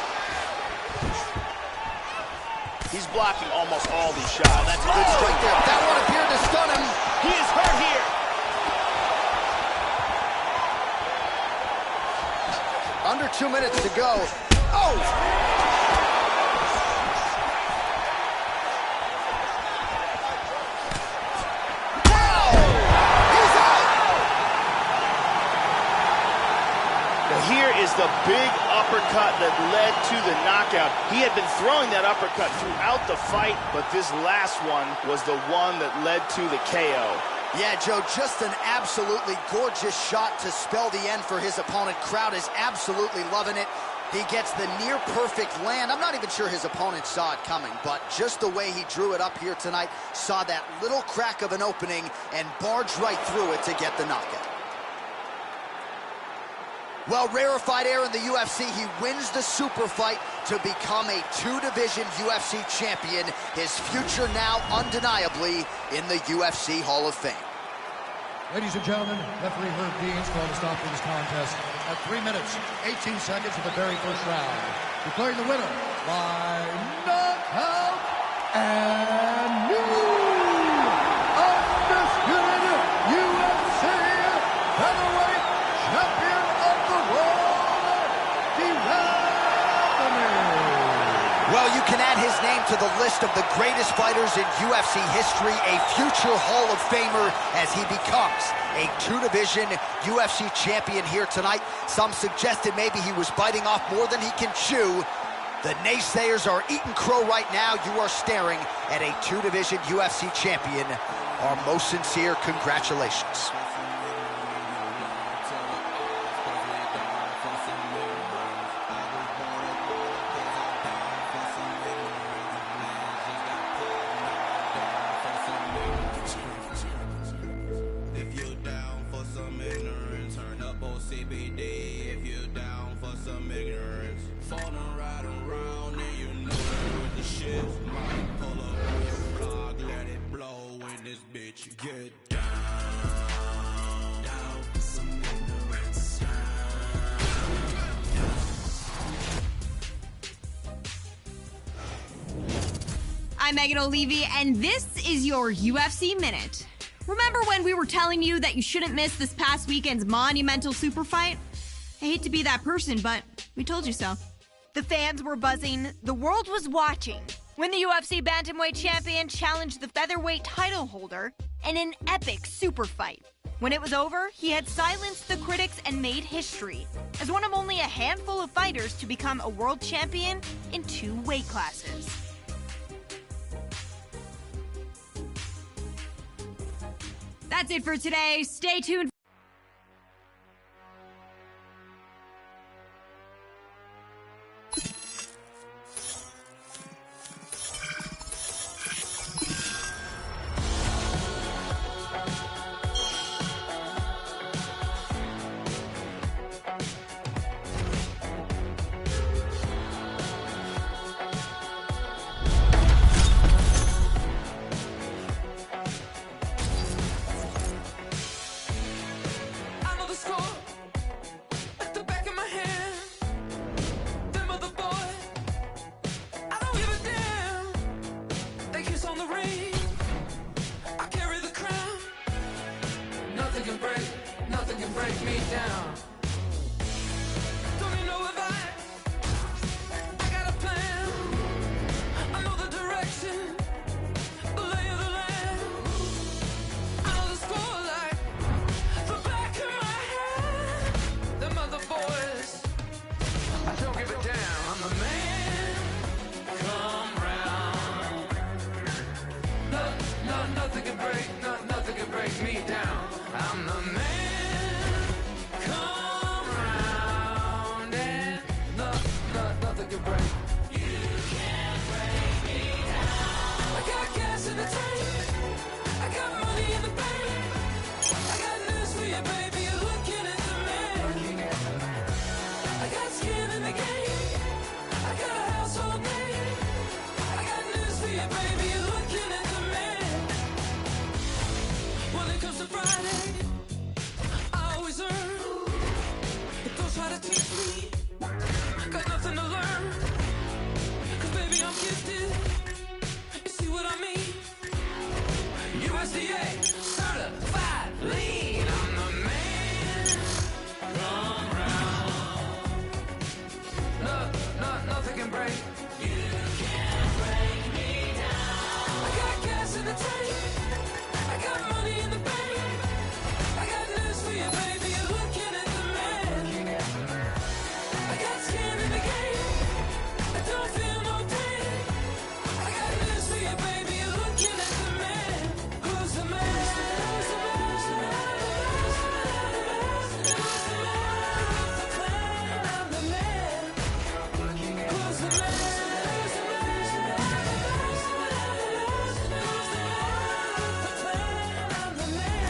He's blocking almost all these shots. Oh, that's a good strike there. That one appeared to stun him. He is hurt here. Under 2 minutes to go. Oh! Here is the big uppercut that led to the knockout. He had been throwing that uppercut throughout the fight, but this last one was the one that led to the KO. Yeah, Joe, just an absolutely gorgeous shot to spell the end for his opponent. Crowd is absolutely loving it. He gets the near-perfect land. I'm not even sure his opponent saw it coming, but just the way he drew it up here tonight, saw that little crack of an opening and barged right through it to get the knockout. Well, rarefied air in the UFC, he wins the super fight to become a 2-division UFC champion. His future now undeniably in the UFC Hall of Fame. Ladies and gentlemen, referee Herb Dean's called a stop to this contest at 3 minutes, 18 seconds of the very first round. Declaring the winner by knockout and new undisputed UFC featherweight champion. Well, you can add his name to the list of the greatest fighters in UFC history, a future Hall of Famer as he becomes a 2-division UFC champion here tonight. Some suggested maybe he was biting off more than he can chew. The naysayers are eating crow right now. You are staring at a 2-division UFC champion. Our most sincere congratulations. I'm Megan O'Leary, and this is your UFC Minute. Remember when we were telling you that you shouldn't miss this past weekend's monumental super fight? I hate to be that person, but we told you so. The fans were buzzing, the world was watching when the UFC Bantamweight champion challenged the featherweight title holder in an epic super fight. When it was over, he had silenced the critics and made history as one of only a handful of fighters to become a world champion in 2 weight classes. That's it for today. Stay tuned. Break me down. Don't need no advice. I got a plan. I know the direction, the lay of the land. I know the score like the back of my hand. Them other boys, I don't give a damn. I'm the man. Come round. Nothing can break, nothing can break me down. I'm the man. Got nothing to learn, 'cause baby I'm gifted. You see what I mean? USDA certified lean. I'm the man. Come round. Nothing can break. You can't break me down. I got gas in the tank. I got money in the bank. I got news for you, baby. You're looking at the man. I got skin in the game. I don't feel no pain. I got news for you, baby. You're looking at the man. Who's the man? Who's the man? Who's the man? Who's the man? I'm the man. Who's the man? Who's the man? Who's the man? I'm the man.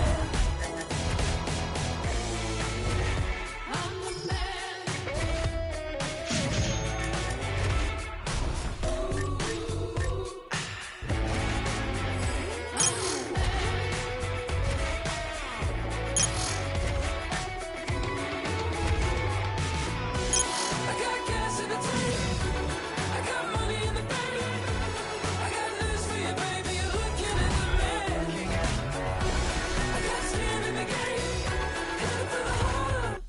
I'm the man. I got gas in the tank. I got money in the bank. I got news for you, baby. You're looking at the man. I got skin in the game. Headed for the heart.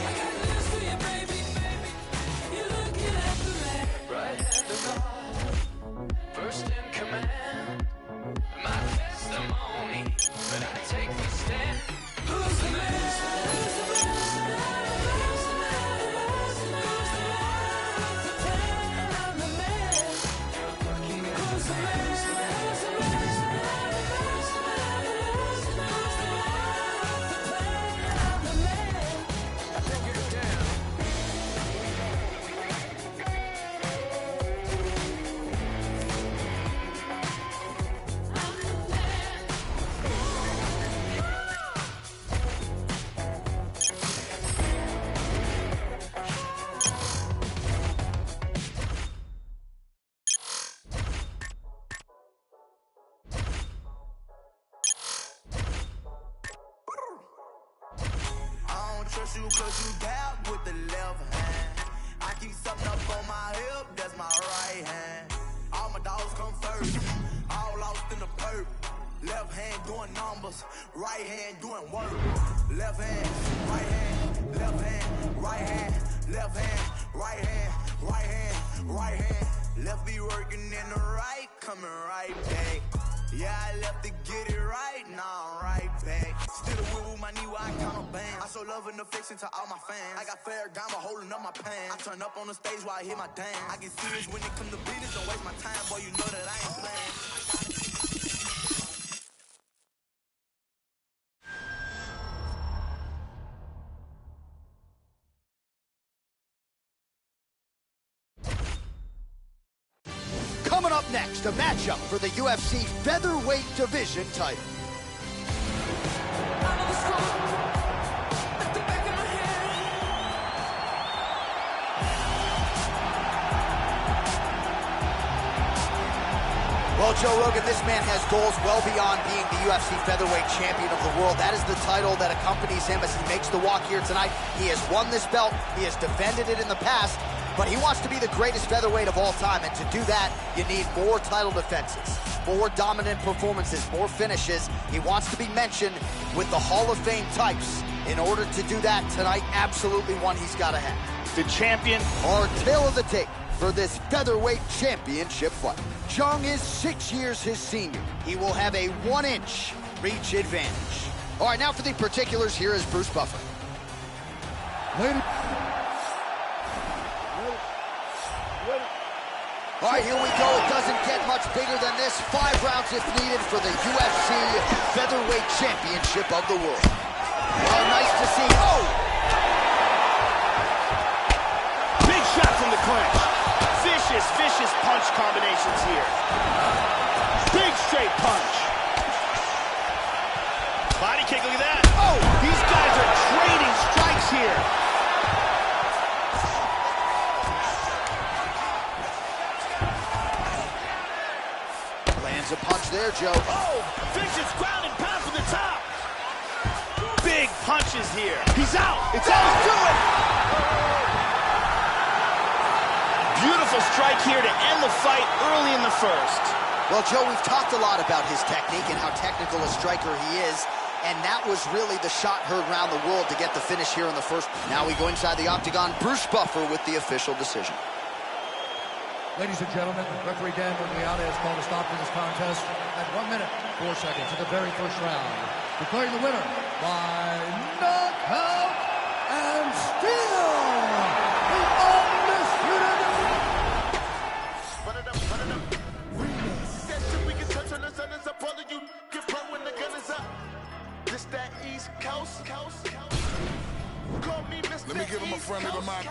I got news for you, baby. You're looking at the man. Right hand of God, first in command. My testimony, but I take the stand. Who's the man? Who's the man? Who's the man? Who's the man? I'm the man. Who's the man? Who's the man? Who's the man? Who's the man? I'm the man. I don't give a damn. I don't trust you 'cause you dab with the left hand. I keep something up on my hip, that's my right hand. All my dogs come first, all lost in the perp. Left hand doing numbers, right hand doing work. Left hand, right hand, left hand, right hand, left hand, right hand, right hand, right hand. Left be working in the right, coming right back. Yeah, I left to get it right, now I'm right back. Still a woo with my knee while I count a band. I show love and affection to all my fans. I got fair diamond holding up my pants. I turn up on the stage while I hit my dance. I get serious when it come to business, don't waste my time, boy, you know that I ain't playing. up next, a matchup for the UFC featherweight division title. Well, Joe Rogan, this man has goals well beyond being the UFC featherweight champion of the world. That is the title that accompanies him as he makes the walk here tonight. He has won this belt. He has defended it in the past, but he wants to be the greatest featherweight of all time. And to do that, you need more title defenses, more dominant performances, more finishes. He wants to be mentioned with the Hall of Fame types. In order to do that tonight, absolutely one he's got to have. The champion. Our tale of the tape for this featherweight championship fight. Chung is 6 years his senior. He will have a 1-inch reach advantage. All right, now for the particulars, here is Bruce Buffer. All right, here we go. It doesn't get much bigger than this. 5 rounds if needed for the UFC featherweight championship of the world. Well, nice to see. Oh! Big shot from the clinch. Vicious punch combinations here. Big straight punch. Body kick, look at that. Oh, these guys are trading strikes here. Lands a punch there, Joe. Oh, vicious ground and pound from the top. Big punches here. He's out. It's all to it. Beautiful strike here to end the fight early in the first. Well, Joe, we've talked a lot about his technique and how technical a striker he is, and that was really the shot heard around the world to get the finish here in the first. Now we go inside the octagon. Bruce Buffer with the official decision. Ladies and gentlemen, referee Dan Miragliotta has called a stop to this contest at 1 minute, 4 seconds of the very first round, declaring the winner by knockout and still the undisputed. Let me give him a friendly reminder.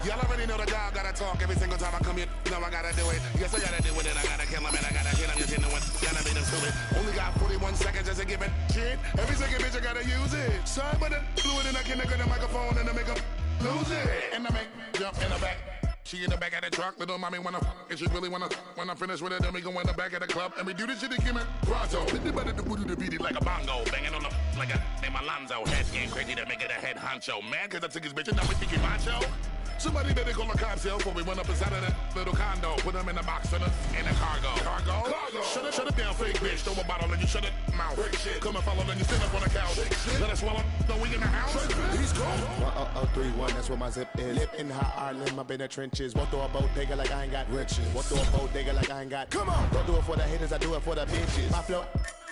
Y'all already know the dog gotta talk every single time I come here. Now I gotta do it. Yes, I gotta do it, and I gotta kill him, and I gotta hit him. Just hit him with, gotta be the stupid. Only got 41 seconds just to give it. Kid, every second bitch I gotta use it. Sorry, but I blew it, and I can't get the microphone, and I make him lose it. And I make jump in the back. She in the back of the truck, little mommy wanna and she really wanna. When I finish with it, then we go in the back of the club and we do this shit again, pronto. Hit the better to beat it like a bongo, banging on the like a name Alonzo. Head game crazy to make it a head honcho. Man, cause I took his bitch and now we thinking macho. Somebody better call a cops here before we run up inside of that little condo. Put them in the box, in the cargo. Cargo? Shut it down, fake bitch. Throw a bottle and you shut it mouth. Come and follow, then you sit up on the couch. Let us swallow, no, we in the house. He's cool. 1031, that's where my zip is. Lip in hot Ireland, my been in trenches. Won't throw a bodega like I ain't got riches. Won't throw a bodega like I ain't got. Come on! Don't do it for the haters, I do it for the bitches. My flow,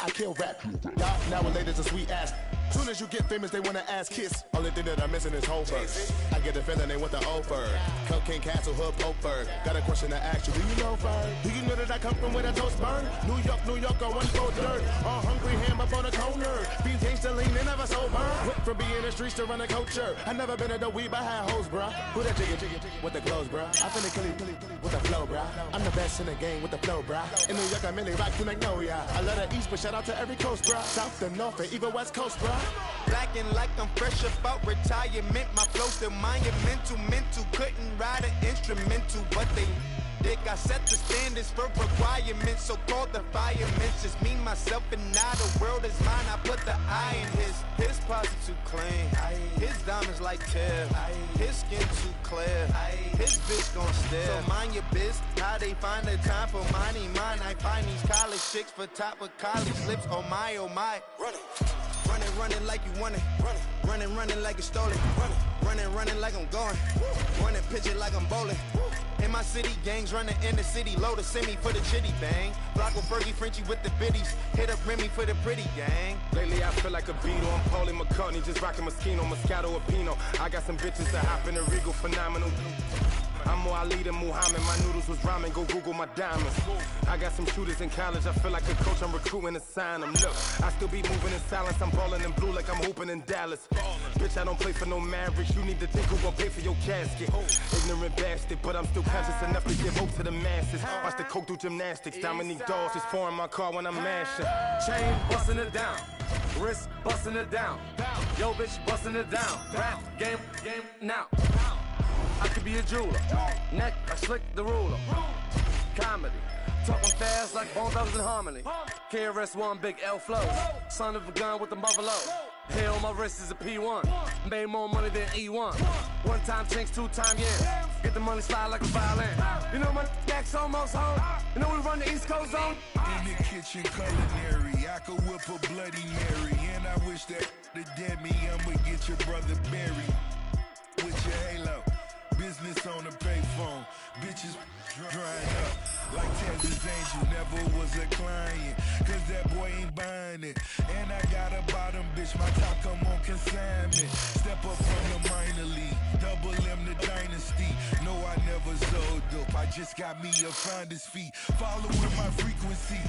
I kill rap. Y'all nowadays a sweet ass. Soon as you get famous, they wanna ass kiss. Only thing that I'm missing is whole first. I get the feeling they want the offer. Cocaine Castle, Hood, Oakford. Got a question to ask you, do you know Ferg? Do you know that I come from where the toast burn? New York, I want cold dirt. All hungry ham up on the corner. Beef gangsta lean, they never sober. Went from being in the streets to run a culture. I never been at the weed, but I had hoes, bruh. Who that jiggy with the clothes, bruh? I finna kill you with the flow, bruh. I'm the best in the game with the flow, bruh. In New York, I really rock to Magnolia. I love the East, but shout out to every coast, bruh. South and North, and even West Coast, bruh. Blacking like I'm fresh about retirement. My flow still monumental, mental. Couldn't ride an instrumental, but they dick. I set the standards for requirements, so called the firemen. Just me, myself, and now the world is mine. I put the eye in his posse too clean. His diamonds like tear. His skin too clear. His bitch gon' stare. So mind your biz. How they find the time for money? Mine. I find these college chicks for top of college lips. Oh my, oh my. Running like you want it. Running like you stole it. Running like I'm going. Running pitch it like I'm bowling. In my city, gangs running in the city. Load a semi for the chitty bang. Flocko, Fergie, Frenchie with the biddies. Hit up Remy for the pretty gang. Lately I feel like a Beatle. I'm Paulie McCartney, just rocking Moschino, Moscato, or Pinot. I got some bitches that hop in the Regal, phenomenal. I'm more Ali than Muhammad. My noodles was ramen, go Google my diamonds. I got some shooters in college. I feel like a coach, I'm recruiting to sign them. Look, I still be moving in silence. I'm balling in blue like I'm hooping in Dallas. Bitch, I don't play for no Mavericks. You need to think who gon' pay for your casket. Ignorant bastard, but I'm still conscious enough to give hope to the masses. Watch the coke do gymnastics. Dominique Dawes is pouring my car when I'm mashing. Chain busting it down, wrist busting it down. Yo, bitch busting it down. Rap game now. I could be a jeweler. Neck, I slick the ruler. Comedy. Talking fast like Bone Thugs in Harmony. KRS-One, big L flows. Son of a gun with the buffalo. Hell, my wrist is a P1. Made more money than E1. One time chinks, 2 time yeah. Get the money slide like a violin. You know my back's almost home. You know we run the East Coast zone. In the kitchen culinary, I could whip a Bloody Mary. And I wish that the dead me, I'ma get your brother buried. With your halo, business on the payphone. Bitches drying up like Texas Angel, never was a client, cause that boy ain't buying it. And I got a bottom bitch, my top come on consignment. Step up from the minor league, double M the dynasty. No, I never sold dope, I just got me a finder's fee. Following my frequency,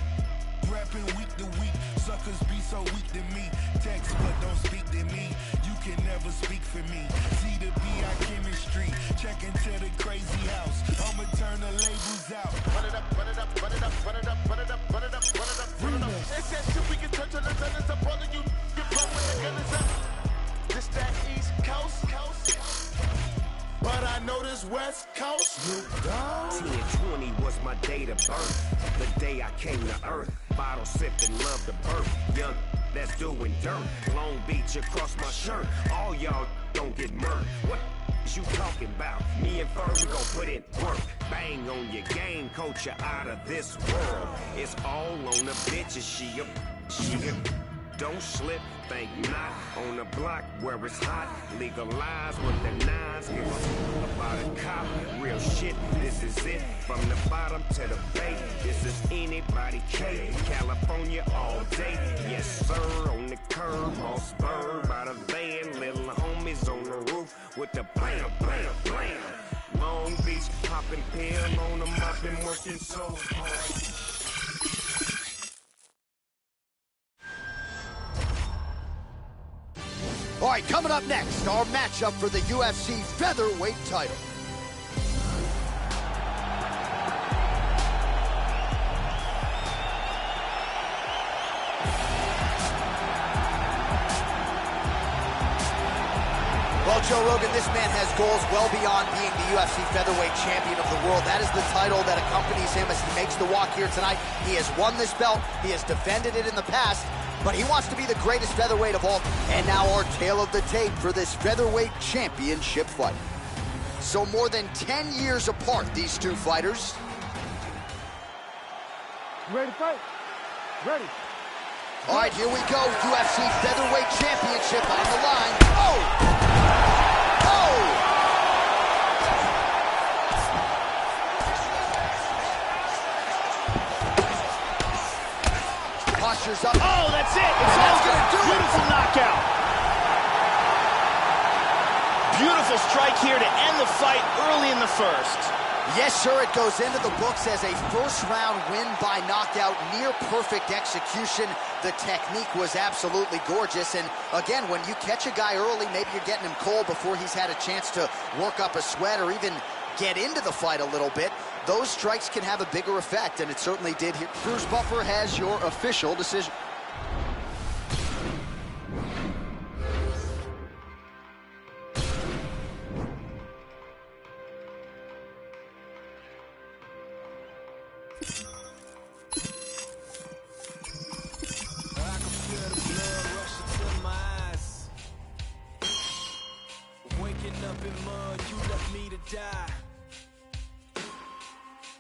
rapping week to week. Suckers be so weak to me. Text but don't speak to me. You can never speak for me. See the B.I. chemistry. Check into the crazy house. I'ma turn the labels out. Run it up, run it up, run it up, run it up, run it up, run it up, run it up, run it up. It's that shit we can touch on the tennis. I'm pulling you. Get blown when the gun is up. This that East Coast. But I know this West Coast. 10/20 was my date of birth. The day I came to earth. Bottle sipping, love the birth. Young that's doing dirt. Long Beach across my shirt. All y'all don't get murked. What is you talking about? Me and Ferg, we gon' put in work. Bang on your game, coach, you out of this world. It's all on the bitches. She a don't slip, think not. On the block where it's hot. Legalize with the nines. Give a f about a cop. Real shit, this is it. From the bottom to the bay. This is anybody K. California all day. Yes, sir, on the curb. All spurred by the van. Little homies on the roof with the blam, blam, blam. Long Beach, popping pill on them. I've been working so hard. All right, coming up next, our matchup for the UFC featherweight title. Well, Joe Rogan, this man has goals well beyond being the UFC featherweight champion of the world. That is the title that accompanies him as he makes the walk here tonight. He has won this belt. He has defended it in the past. But he wants to be the greatest featherweight of all. And now our tale of the tape for this featherweight championship fight. So more than 10 years apart, these two fighters. You ready to fight? Ready. All right, here we go. UFC featherweight championship on the line. Oh! Posture's up. Oh, that's it. It's over. Beautiful knockout. Beautiful strike here to end the fight early in the first. Yes, sir, it goes into the books as a first-round win by knockout, near-perfect execution. The technique was absolutely gorgeous, and again, when you catch a guy early, maybe you're getting him cold before he's had a chance to work up a sweat or even get into the fight a little bit. Those strikes can have a bigger effect, and it certainly did here. Bruce Buffer has your official decision.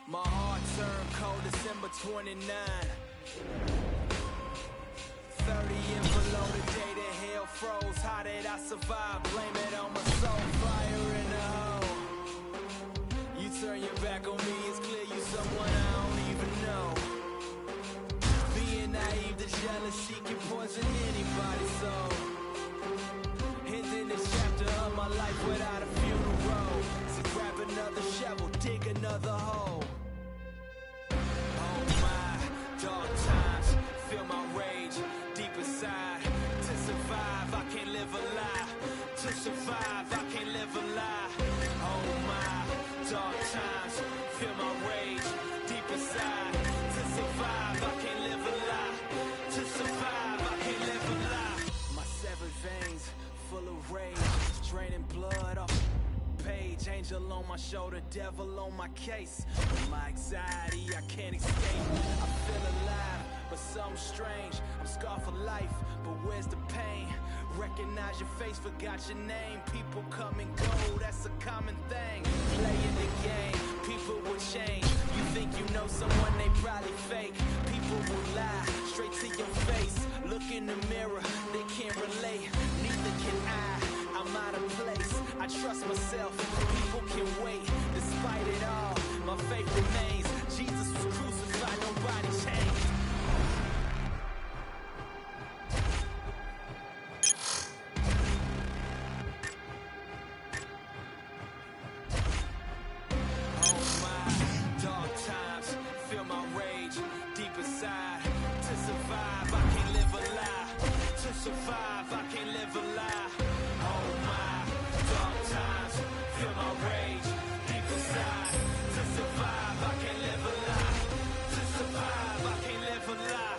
My heart turned cold December 29. 30 and below the day that hell froze. How did I survive? Blame it on my soul. Fire in the hole. You turn your back on me, it's clear you someone I don't even know. Being naive to jealousy can poison anybody's soul. Ending this chapter of my life without a funeral. So grab another shot. dig another hole. Oh my, dark times, feel my rage deep inside. To survive, I can't live a lie. To survive, I can't live a lie. Oh my, dark times, feel my rage deep inside. To survive, I can't live a lie. To survive, I can't live a lie. My severed veins full of rage, draining blood off page. Angel on my shoulder, devil on my case. With my anxiety, I can't escape. I feel alive, but something strange. I'm scarred for life, but where's the pain? Recognize your face, forgot your name. People come and go, that's a common thing. Playing the game, people will change. You think you know someone, they probably fake. People will lie, straight to your face. Look in the mirror, they can't relate. Neither can I'm out of place. I trust myself, people can wait. Despite it all, my faith remains. Jesus was crucified, nobody changed. Oh my, dark times, feel my rage deep inside. To survive, I can't live a lie. To survive, I can't live a lie. Oh my, dark times, feel my rage deep inside. To survive, I can't live a lie. To survive, I can't live a lie.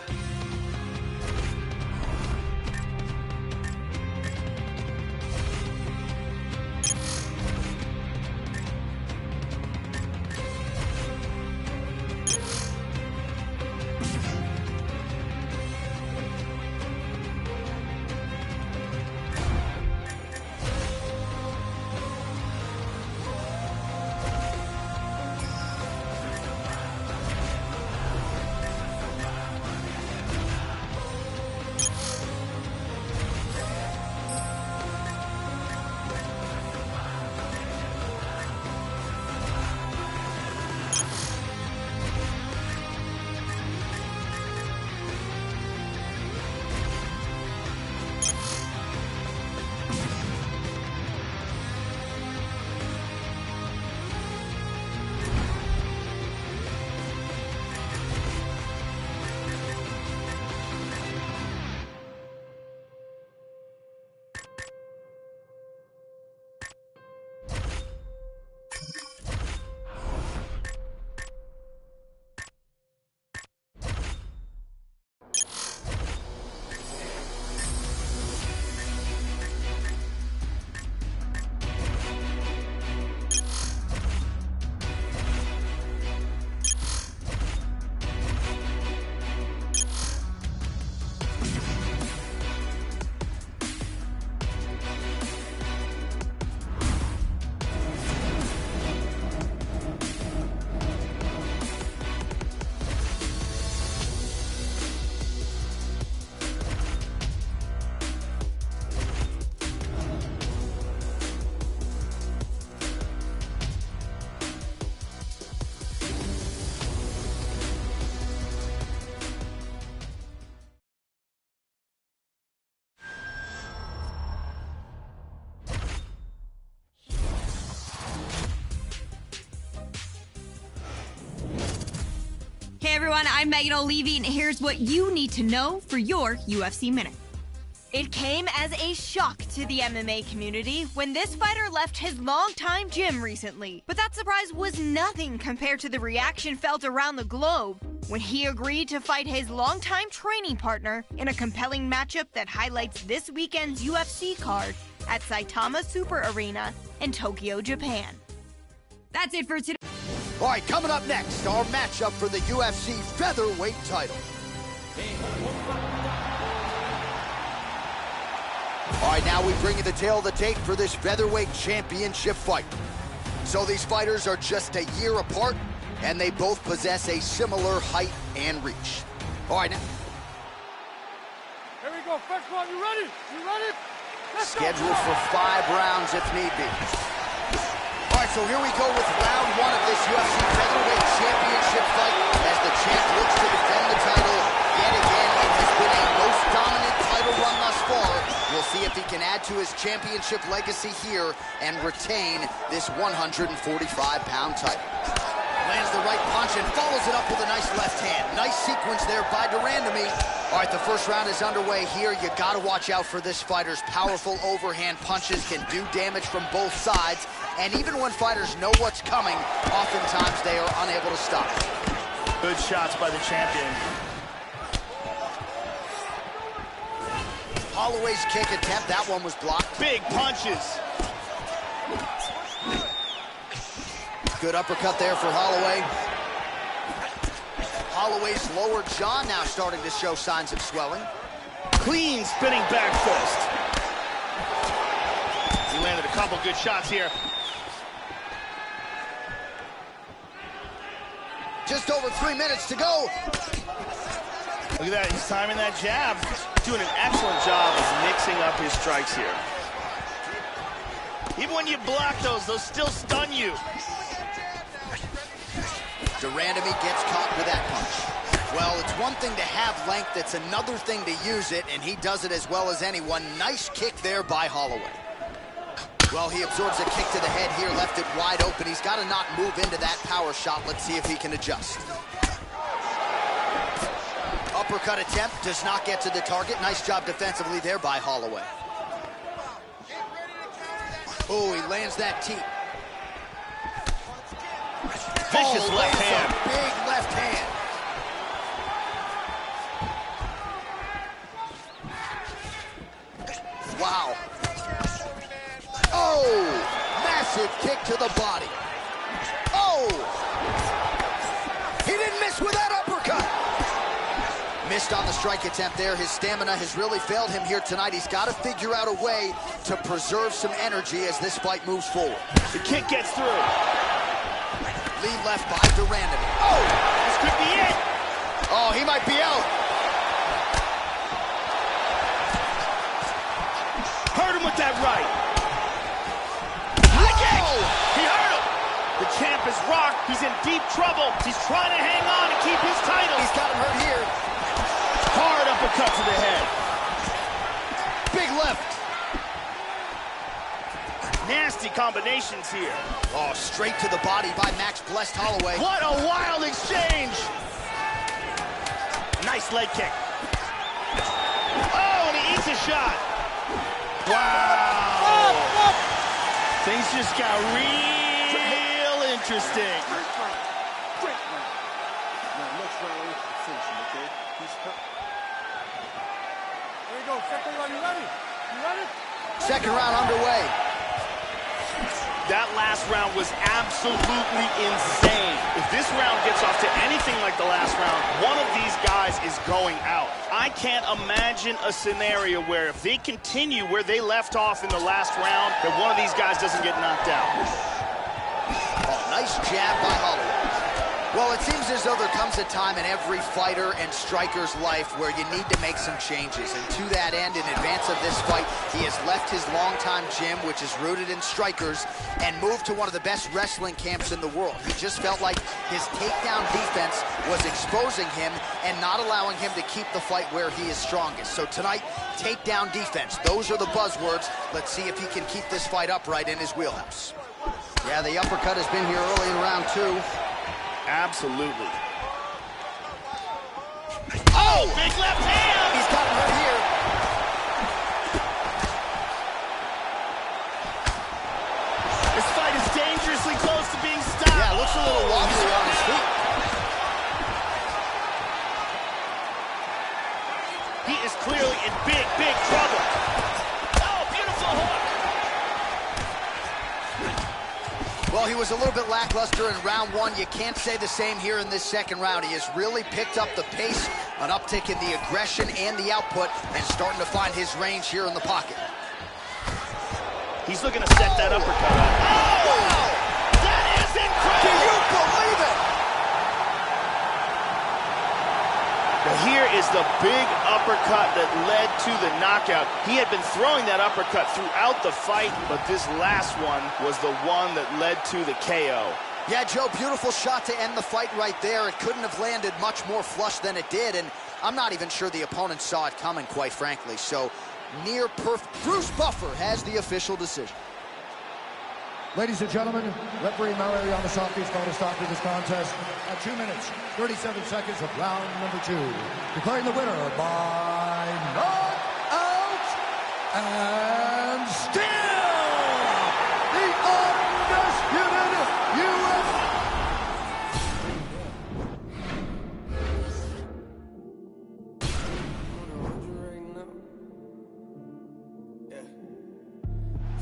Hey everyone, I'm Megan O'Leary, and here's what you need to know for your UFC Minute. It came as a shock to the MMA community when this fighter left his longtime gym recently. But that surprise was nothing compared to the reaction felt around the globe when he agreed to fight his longtime training partner in a compelling matchup that highlights this weekend's UFC card at Saitama Super Arena in Tokyo, Japan. That's it for today. All right, coming up next, our matchup for the UFC featherweight title. All right, now we bring you the tail of the tape for this featherweight championship fight. So these fighters are just a year apart, and they both possess a similar height and reach. All right, now. Here we go, first one, you ready? You ready? Let's Scheduled for 5 rounds if need be. All right, so here we go with round 1 of this UFC featherweight championship fight as the champ looks to defend the title yet again. It has been a most dominant title run thus far. We'll see if he can add to his championship legacy here and retain this 145-pound title. Lands the right punch and follows it up with a nice left hand. Nice sequence there by de Randamie. All right, the first round is underway here. You gotta watch out for this fighter's powerful overhand punches can do damage from both sides. And even when fighters know what's coming, oftentimes they are unable to stop it. Good shots by the champion. Holloway's kick attempt, that one was blocked. Big punches. Good uppercut there for Holloway. Holloway's lower jaw now starting to show signs of swelling. Clean spinning back fist. He landed a couple good shots here. Just over 3 minutes to go. Look at that, he's timing that jab. Doing an excellent job of mixing up his strikes here. Even when you block those still stun you. de Randamie gets caught with that punch. Well, it's one thing to have length, it's another thing to use it, and he does it as well as anyone. Nice kick there by Holloway. Well, he absorbs a kick to the head here, left it wide open. He's got to not move into that power shot. Let's see if he can adjust. Uppercut attempt does not get to the target. Nice job defensively there by Holloway. Oh, he lands that teep. Vicious left hand. Big left hand. Wow. Oh, massive kick to the body. Oh, he didn't miss with that uppercut. Missed on the strike attempt there. His stamina has really failed him here tonight. He's got to figure out a way to preserve some energy as this fight moves forward. The kick gets through. Lead left by de Randamie. Oh, this could be it. Oh, he might be out. Hurt him with that right. Oh, he hurt him. The champ is rocked. He's in deep trouble. He's trying to hang on and keep his title. He's got him hurt here. Hard uppercut to the head. Big left. Nasty combinations here. Oh, straight to the body by Max Blessed Holloway. What a wild exchange. Nice leg kick. Oh, and he eats a shot. Wow. Things just got real interesting. Great round. Now, next round, I want you to finish him, okay? He's hurt. There you go. Second round. You ready? You ready? Second round underway. That last round was absolutely insane. If this round gets off to anything like the last round, one of these guys is going out. I can't imagine a scenario where if they continue where they left off in the last round, that one of these guys doesn't get knocked out. Oh, nice jab by Holloway. Well, it seems as though there comes a time in every fighter and striker's life where you need to make some changes. And to that end, in advance of this fight, he has left his longtime gym, which is rooted in strikers, and moved to one of the best wrestling camps in the world. He just felt like his takedown defense was exposing him and not allowing him to keep the fight where he is strongest. So tonight, takedown defense, those are the buzzwords. Let's see if he can keep this fight upright in his wheelhouse. Yeah, the uppercut has been here early in round two. Absolutely. Oh, big left hand! He's got him right here. This fight is dangerously close to being stopped. Yeah, looks a little wobbly on his feet. He is clearly in big, big trouble. Oh, beautiful hook. Well, he was a little bit lackluster in round one. You can't say the same here in this second round. He has really picked up the pace, an uptick in the aggression and the output, and starting to find his range here in the pocket. He's looking to set that uppercut up. Oh! Wow. That is incredible! Can you believe it? Now here is the big uppercut that led to the knockout. He had been throwing that uppercut throughout the fight, but this last one was the one that led to the KO. Yeah, Joe, beautiful shot to end the fight right there. It couldn't have landed much more flush than it did, and I'm not even sure the opponent saw it coming, quite frankly. So near perfect. Bruce Buffer has the official decision. Ladies and gentlemen, referee Mario Yamasaki has called a stop to this contest at 2 minutes, 37 seconds of round number 2. Declaring the winner by knockout and still the undisputed UFC.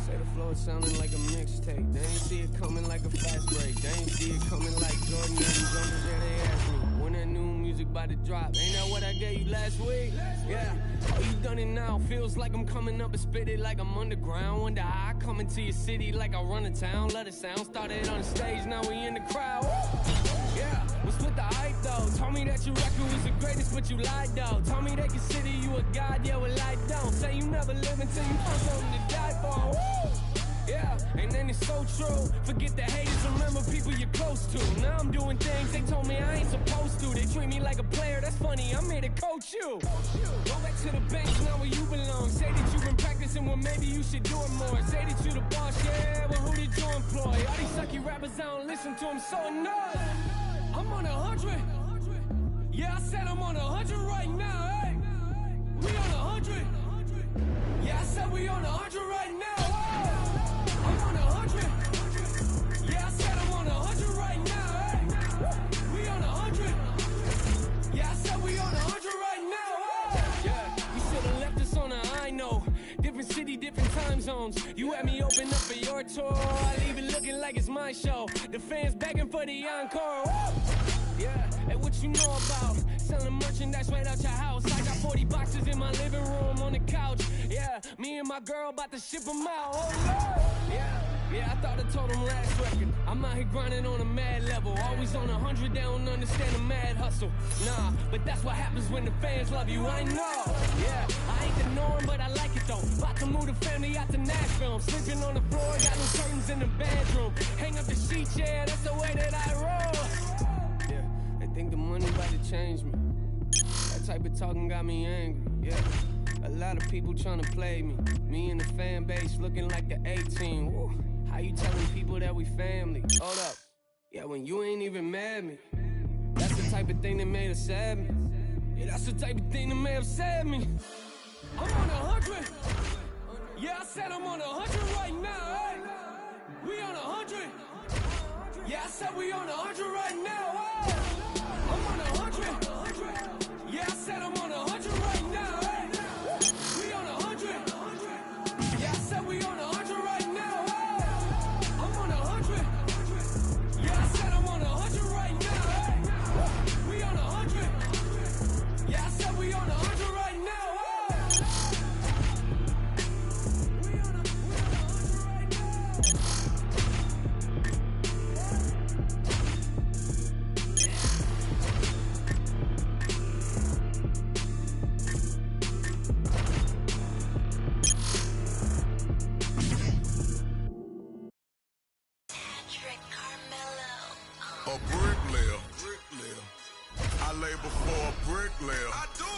Say the flow sounding like a mixtape. They ain't see it coming like a fast break. They ain't see it coming like Jordan and jumpers. Yeah, they asked me when that new music about to drop. Ain't that what I gave you last week? Yeah. Oh, you done it now. Feels like I'm coming up and spit it like I'm underground. Wonder how I come into your city like I run a town. Let it sound. Started on the stage, now we in the crowd. Yeah, was with the hype though. Told me that your record was the greatest, but you lied though. Told me they consider you a god, yeah, well I don't. Say you never live until you find something to die for. Woo! Yeah, and then it's so true. Forget the haters, remember people you're close to. Now I'm doing things they told me I ain't supposed to. They treat me like a player, that's funny, I'm here to coach you. Go back to the bench, now where you belong. Say that you've been practicing, well maybe you should do it more. Say that you the boss, yeah, well who did you employ? All these sucky rappers, I don't listen to them, so annoyed. I'm on 100. Yeah, I said I'm on 100 right now, hey. We on 100. Yeah, I said we on 100 right now, hey. I'm on 100. Yeah, I said I'm on 100 right now, hey. We on 100. Yeah, I said we on 100 right now, hey. Yeah, you should've left us on I know. Different city, different time zones. You had me open up for your tour. I leave it looking like it's my show. The fans begging for the encore. Yeah, and what you know about selling merchandise right out your house? I got 40 boxes in my living room on the couch. Yeah, me and my girl about to ship them out. Oh Lord. Yeah, I thought I told them last record. I'm out here grinding on a mad level. Always on 100, they don't understand the mad hustle. Nah, but that's what happens when the fans love you, I know. Yeah, I ain't the norm, but I like it though. About to move the family out to Nashville. I'm sleeping on the floor, got no curtains in the bedroom. Hang up the sheets, yeah, that's the way that I roll. Think the money about to change me. That type of talking got me angry, yeah. A lot of people trying to play me. Me and the fan base looking like the A-team. Woo. How you telling people that we family? Hold up. Yeah, when you ain't even mad at me. That's the type of thing that made us sad me. Yeah, that's the type of thing that made us sad me. I'm on 100. Yeah, I said I'm on 100 right now, hey. We on 100. Yeah, I said we on 100 right now, hey. I'm on 100. Yeah, I said I'm on 100 right now, hey. We on 100. Yeah, I said we on 100 right now, hey. I'm on 100. Yeah, I said I'm on 100 right now, hey. We on 100. Yeah, I said we on 100 right now, hey. We on 100 right now. A bricklayer. I lay before a bricklayer. I do.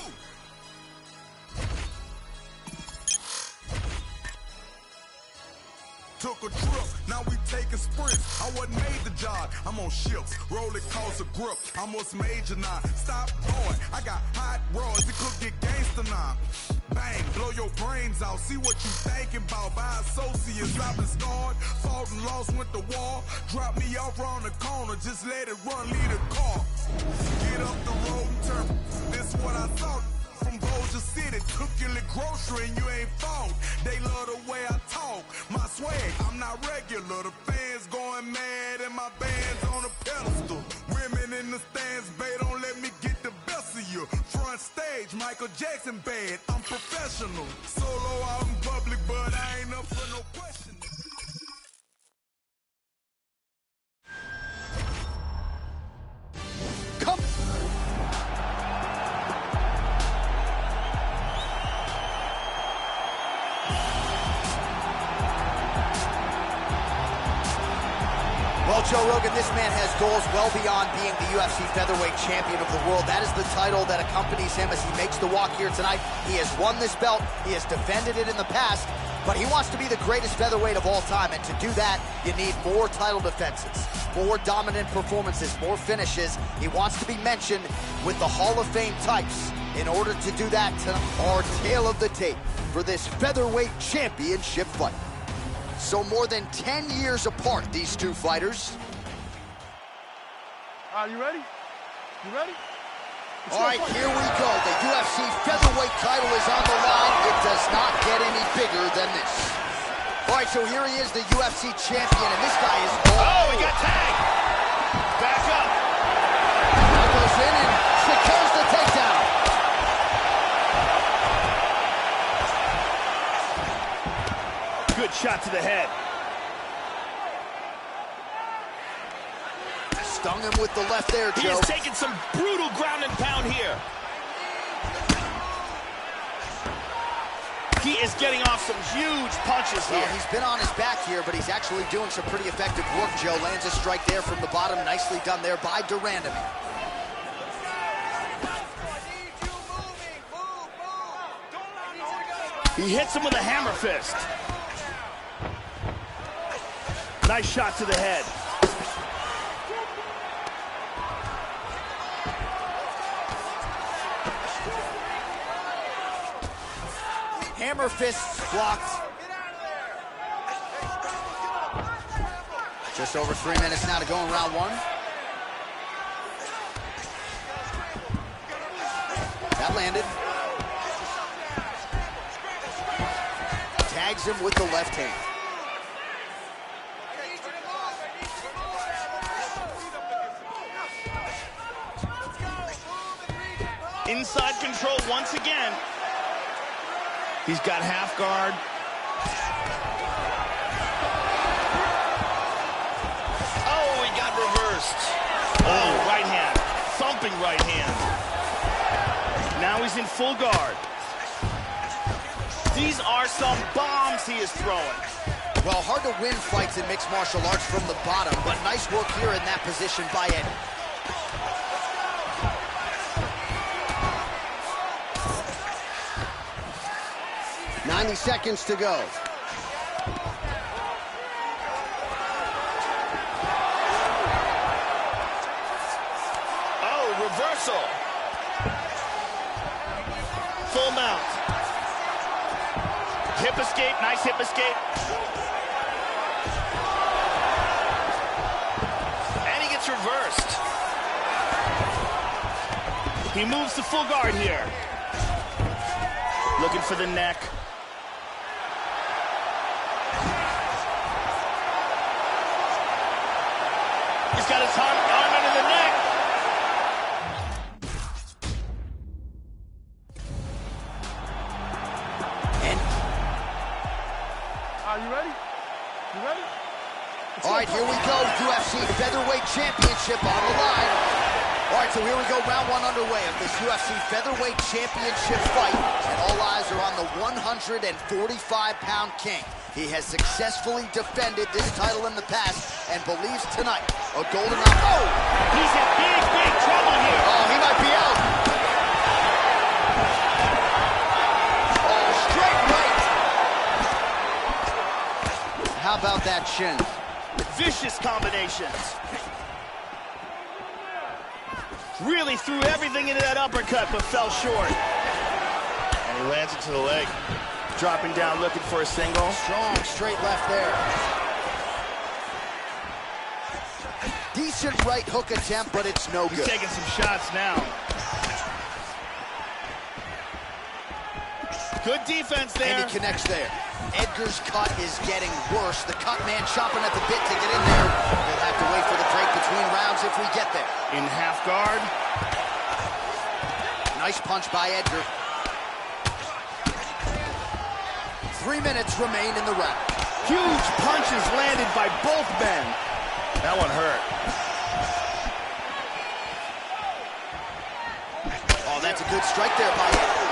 Took a trip, now we taking sprints. I wasn't made the job, I'm on ships. Roll it cost a grip, I'm what's major now. Stop boy, I got hot rods, it could get gangster now. Bang, blow your brains out, see what you thinking about. By associates, I've been scarred, fought and lost, went to war. Drop me off around the corner, just let it run, lead a car. Get up the road and turn, this what I thought. From Bossier City, took your little grocery and you ain't fault. They love the way I talk, my swag, I'm not regular. The fans going mad and my band's on a pedestal. Women in the stands, babe, don't let me get the best of you. Front stage, Michael Jackson bad, I'm professional. Solo out in public, but I ain't up for no question. Come. Well, Joe Rogan, this man has goals well beyond being the UFC featherweight champion of the world. That is the title that accompanies him as he makes the walk here tonight. He has won this belt. He has defended it in the past, but he wants to be the greatest featherweight of all time. And to do that, you need more title defenses, more dominant performances, more finishes. He wants to be mentioned with the Hall of Fame types. In order to do that, our tale of the tape for this featherweight championship fight. So more than 10 years apart, these two fighters. Are you ready? You ready? All right, here we go. The UFC featherweight title is on the line. It does not get any bigger than this. All right, so here he is, the UFC champion, and this guy is... Oh, he got tagged! Back up! Now goes in and secures the takedown. Good shot to the head. Stung him with the left there, Joe. He is taking some brutal ground and pound here. He is getting off some huge punches here. Well, he's been on his back here, but he's actually doing some pretty effective work, Joe. Lands a strike there from the bottom. Nicely done there by de Randamie. He hits him with a hammer fist. Nice shot to the head. Hammer fists blocked. Just over 3 minutes now to go in round one. That landed. Tags him with the left hand. Inside control once again. He's got half guard. Oh, he got reversed. Oh, right hand. Thumping right hand. Now he's in full guard. These are some bombs he is throwing. Well, hard to win fights in mixed martial arts from the bottom, but nice work here in that position by Eddie. 90 seconds to go. Oh, reversal. Full mount. Hip escape, nice hip escape. And he gets reversed. He moves to full guard here. Looking for the neck. He's got his arm under the neck. And are you ready? You ready? All right, here we go. UFC Featherweight Championship on the line. All right, so here we go. Round one underway of this UFC Featherweight Championship fight. And all eyes are on the 145-pound king. He has successfully defended this title in the past and believes tonight a golden opportunity. Oh! He's in big, big trouble here. Oh, he might be out. Oh, straight right. How about that shin? Vicious combinations. Really threw everything into that uppercut, but fell short. And he lands it to the leg. Dropping down, looking for a single. Strong straight left there. Decent right hook attempt, but it's no good. He's taking some shots now. Good defense there. And he connects there. Edgar's cut is getting worse. The cut man chomping at the bit to get in there. We'll have to wait for the break between rounds if we get there. In half guard. Nice punch by Edgar. 3 minutes remain in the round. Huge punches landed by both men. That one hurt. Oh, that's a good strike there by Edgar.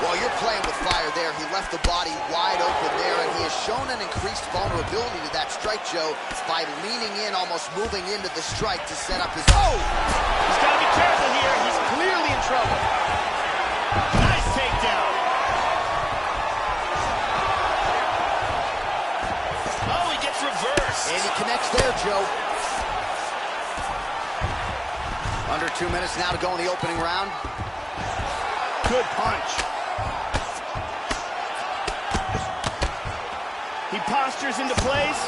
Well, you're good playing with fire there. He left the body wide open there, and he has shown an increased vulnerability to that strike, Joe, by leaning in, almost moving into the strike to set up his... Oh! He's got to be careful here. He's clearly in trouble. Nice takedown. Oh, he gets reversed. And he connects there, Joe. Under 2 minutes now to go in the opening round. Good punch. He postures into place.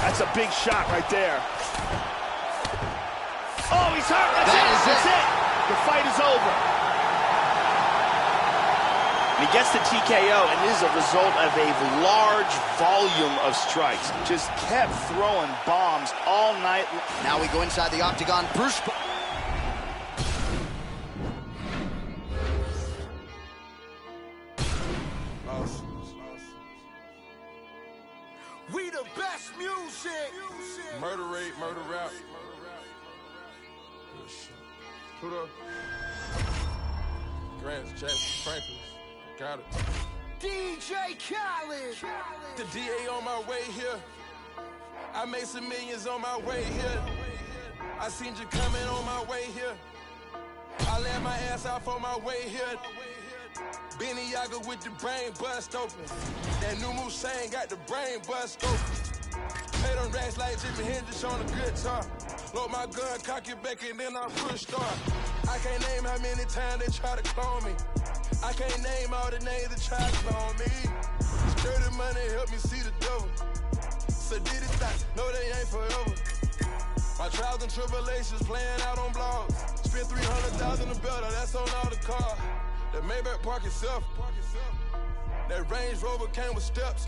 That's a big shot right there. Oh, he's hurt. That's it. The fight is over. And he gets the TKO, and this is a result of a large volume of strikes. Just kept throwing bombs all night. Now we go inside the octagon. Bruce... We the best music. Murder rate, murder rap. Pluto. Grants, Jackson, Franklin. Got it. DJ Khaled. The DA on my way here. I made some millions on my way here. I seen you coming on my way here. I land my ass out on my way here. Benny Yaga with the brain bust open. That new Musain got the brain bust open. Play them racks like Jimi Hendrix on a guitar. Load my gun, cock it back, and then I push start. I can't name how many times they try to clone me. I can't name all the names that try to clone me. Dirty money help me see the devil. So did it stop? No, they ain't forever. My trials and tribulations playing out on blogs. Spent $300,000 a better, that's on all the cars. The Maybach park itself. That Range Rover came with steps.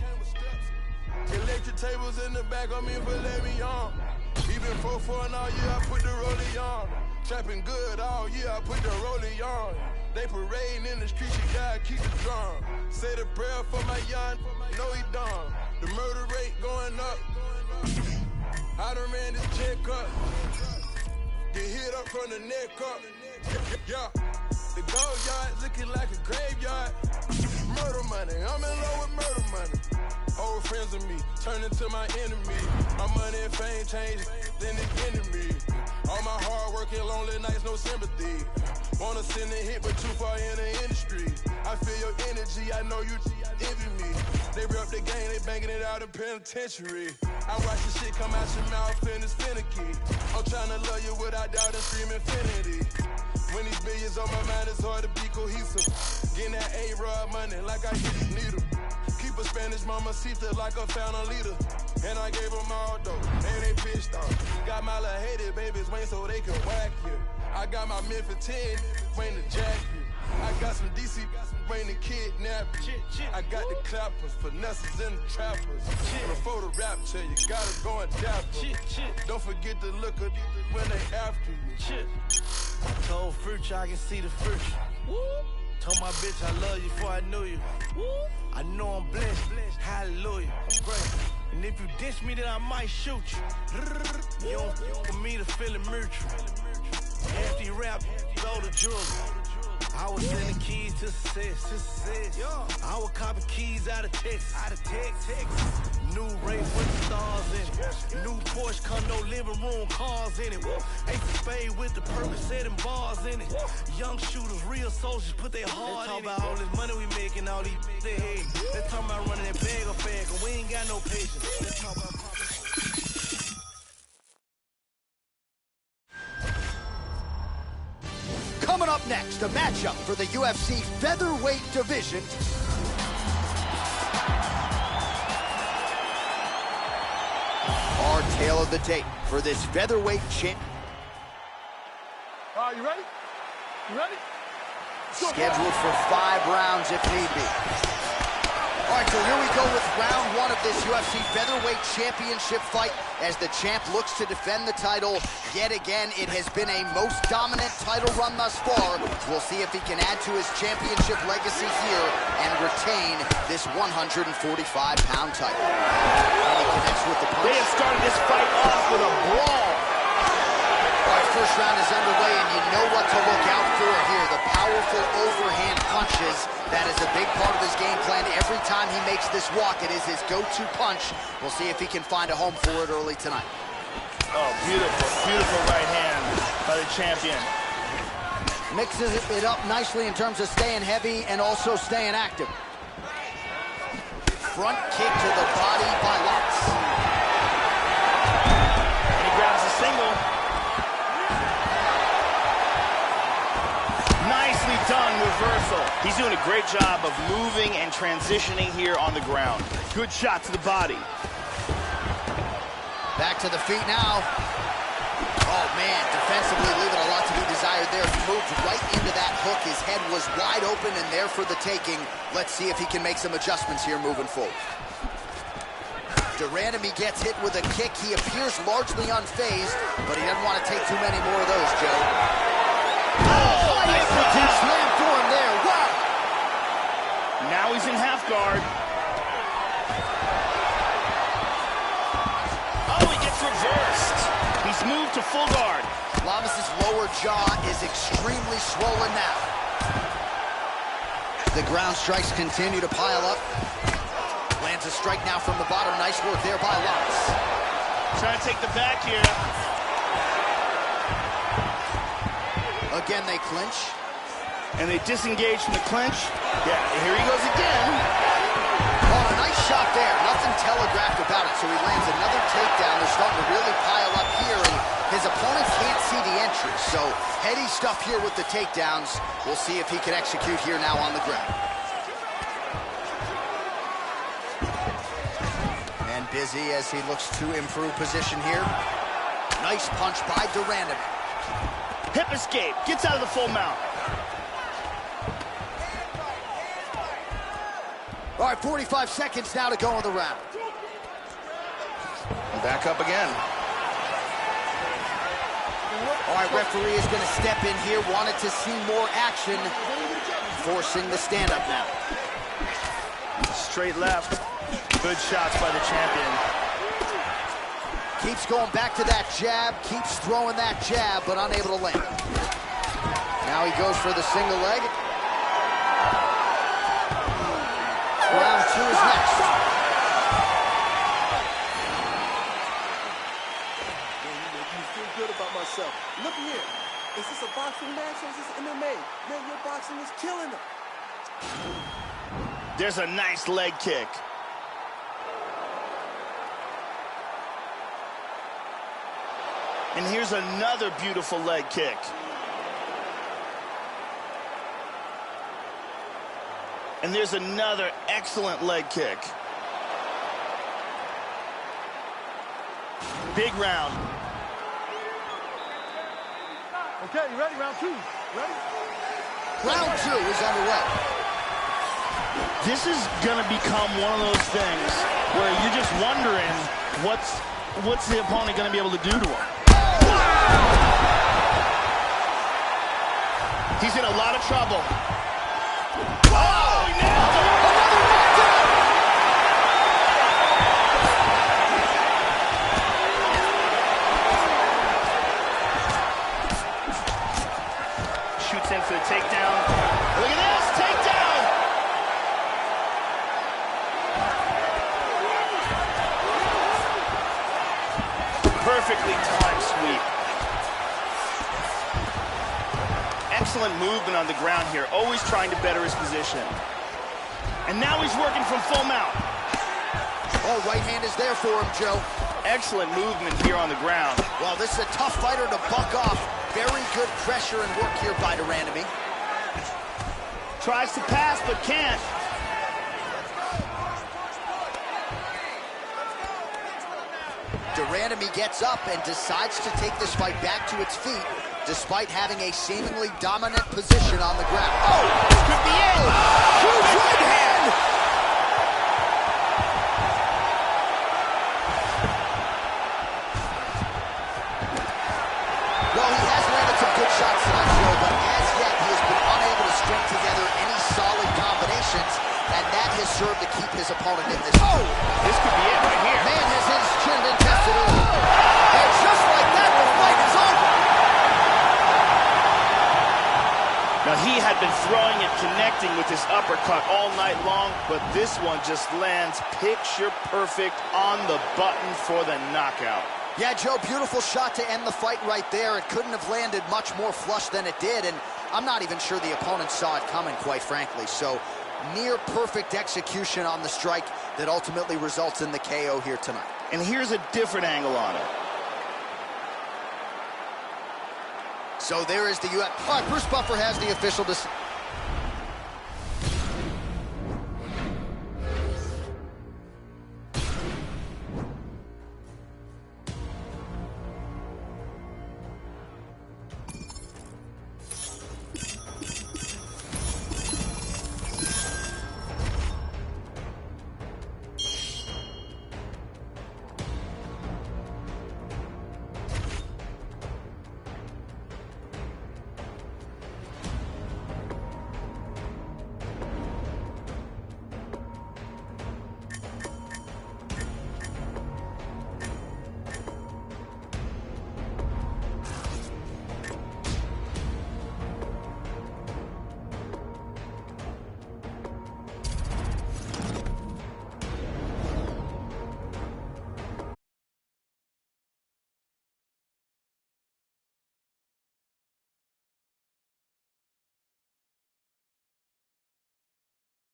Electric tables in the back on me for let me on. Even 4-4 and all year I put the rollie on. Trapping good all year I put the rollie on. They parading in the street, you gotta keep the drum. Say the prayer for my young, no he done. The murder rate going up. I done ran this check up. Get hit up from the neck up. Yeah. The gold yard looking like a graveyard. Murder money, I'm in love with murder money. Old friends of me, turn into my enemy. My money and fame changed, then the enemy. All my hard work and lonely nights, no sympathy. Wanna send a hit, but too far in the industry. I feel your energy, I know you envy me. They rep the game, they banging it out in penitentiary. I watch the shit come out your mouth and it's finicky. I'm trying to love you without doubt and scream infinity. When these billions on my mind, it's hard to be cohesive. Getting that A-Rod money like I hit his needle. Keep a Spanish mamacita like a fountain leader. And I gave them all dope, and they pissed off. Got my little hated babies waiting so they can whack you. I got my Memphis 10 waiting to jack you. I got some DC waiting to kidnap you. I got the clappers, finesses and the trappers. Before the rapture, you gotta go and dap them. Don't forget to look at when they after you. I told Future I can see the future. Told my bitch I love you before I knew you. I know I'm blessed, hallelujah, I'm great. And if you diss me, then I might shoot you. You don't for me to feel it mutual. After you rap, go to jewelry. I was sending keys to success. I was copying keys out of Texas. New race with the stars in it. New Porsche, condo, living room, cars in it. Ace of spade with the Percocet and bars in it. Young shooters, real soldiers, put their heart in it. Let's talk about all this money we making, all these they hate. Let's talk about running that bag or bag, cause we ain't got no patience. Let's talk about Coming up next, a matchup for the UFC featherweight division. Our tale of the tape for this featherweight champ. You ready? You ready? Scheduled for 5 rounds if need be. All right, so here we go with round 1 of this UFC featherweight championship fight as the champ looks to defend the title. Yet again, it has been a most dominant title run thus far. We'll see if he can add to his championship legacy here and retain this 145-pound title. And he connects with the punch. They have started this fight off with a brawl. All right, first round is underway, and you know what to look out for here. The powerful overhand punch punches. That is a big part of his game plan. Every time he makes this walk, it is his go-to punch. We'll see if he can find a home for it early tonight. Oh, beautiful, beautiful right hand by the champion. Mixes it up nicely in terms of staying heavy and also staying active. Front kick to the body by Lutz. And he grabs a single. Nicely done reversal. He's doing a great job of moving and transitioning here on the ground. Good shot to the body. Back to the feet now. Oh, man, defensively leaving a lot to be desired there. He moved right into that hook. His head was wide open and there for the taking. Let's see if he can make some adjustments here moving forward. de Randamie gets hit with a kick. He appears largely unfazed, but he doesn't want to take too many more of those, Joe. Oh, nice slam for him there. Wow. Now he's in half guard. Oh, he gets reversed. He's moved to full guard. Lamas' lower jaw is extremely swollen now. The ground strikes continue to pile up. Lands a strike now from the bottom. Nice work there by Lamas. Trying to take the back here. Again, they clinch. And they disengage from the clinch. Yeah, here he goes again. Oh, a nice shot there. Nothing telegraphed about it, so he lands another takedown. They're starting to really pile up here, and his opponent can't see the entry. So, heady stuff here with the takedowns. We'll see if he can execute here now on the ground. And busy as he looks to improve position here. Nice punch by de Randamie. Hip escape. Gets out of the full mount. All right, 45 seconds now to go in the round. Back up again. All right, referee is going to step in here. Wanted to see more action. Forcing the stand-up now. Straight left. Good shots by the champion. Keeps going back to that jab. Keeps throwing that jab, but unable to land. Now he goes for the single leg. Round two is next. You feel good about myself. Look here. Is this a boxing match or is this MMA? Man, your boxing is killing them. There's a nice leg kick. And here's another beautiful leg kick. And there's another excellent leg kick. Big round. Okay, you ready? Round two. Ready? Round two is underway. This is going to become one of those things where you're just wondering what's the opponent going to be able to do to him. He's in a lot of trouble. Oh, he nailed him! Shoots in for the takedown. Look at this, takedown! Perfectly timed sweep. Excellent movement on the ground here, always trying to better his position. And now he's working from full mount. Oh, right hand is there for him, Joe. Excellent movement here on the ground. Well, this is a tough fighter to buck off. Very good pressure and work here by de Randamie. Tries to pass, but can't. De Randamie gets up and decides to take this fight back to its feet, despite having a seemingly dominant position on the ground. Oh, this could be it! Huge right hand! Well, he has landed some good shots tonight, Joe, but as yet he has been unable to string together any solid combinations, and that has served to keep his opponent in this. Oh! This could be it right here. Man has his chin been tested early. And just like that, the fight is over. Now, he had been throwing and connecting with this uppercut all night long, but this one just lands picture perfect on the button for the knockout. Yeah, Joe, beautiful shot to end the fight right there. It couldn't have landed much more flush than it did, and I'm not even sure the opponent saw it coming, quite frankly. So, near perfect execution on the strike that ultimately results in the KO here tonight. And here's a different angle on it. So there is the UFC. All right, Bruce Buffer has the official decision.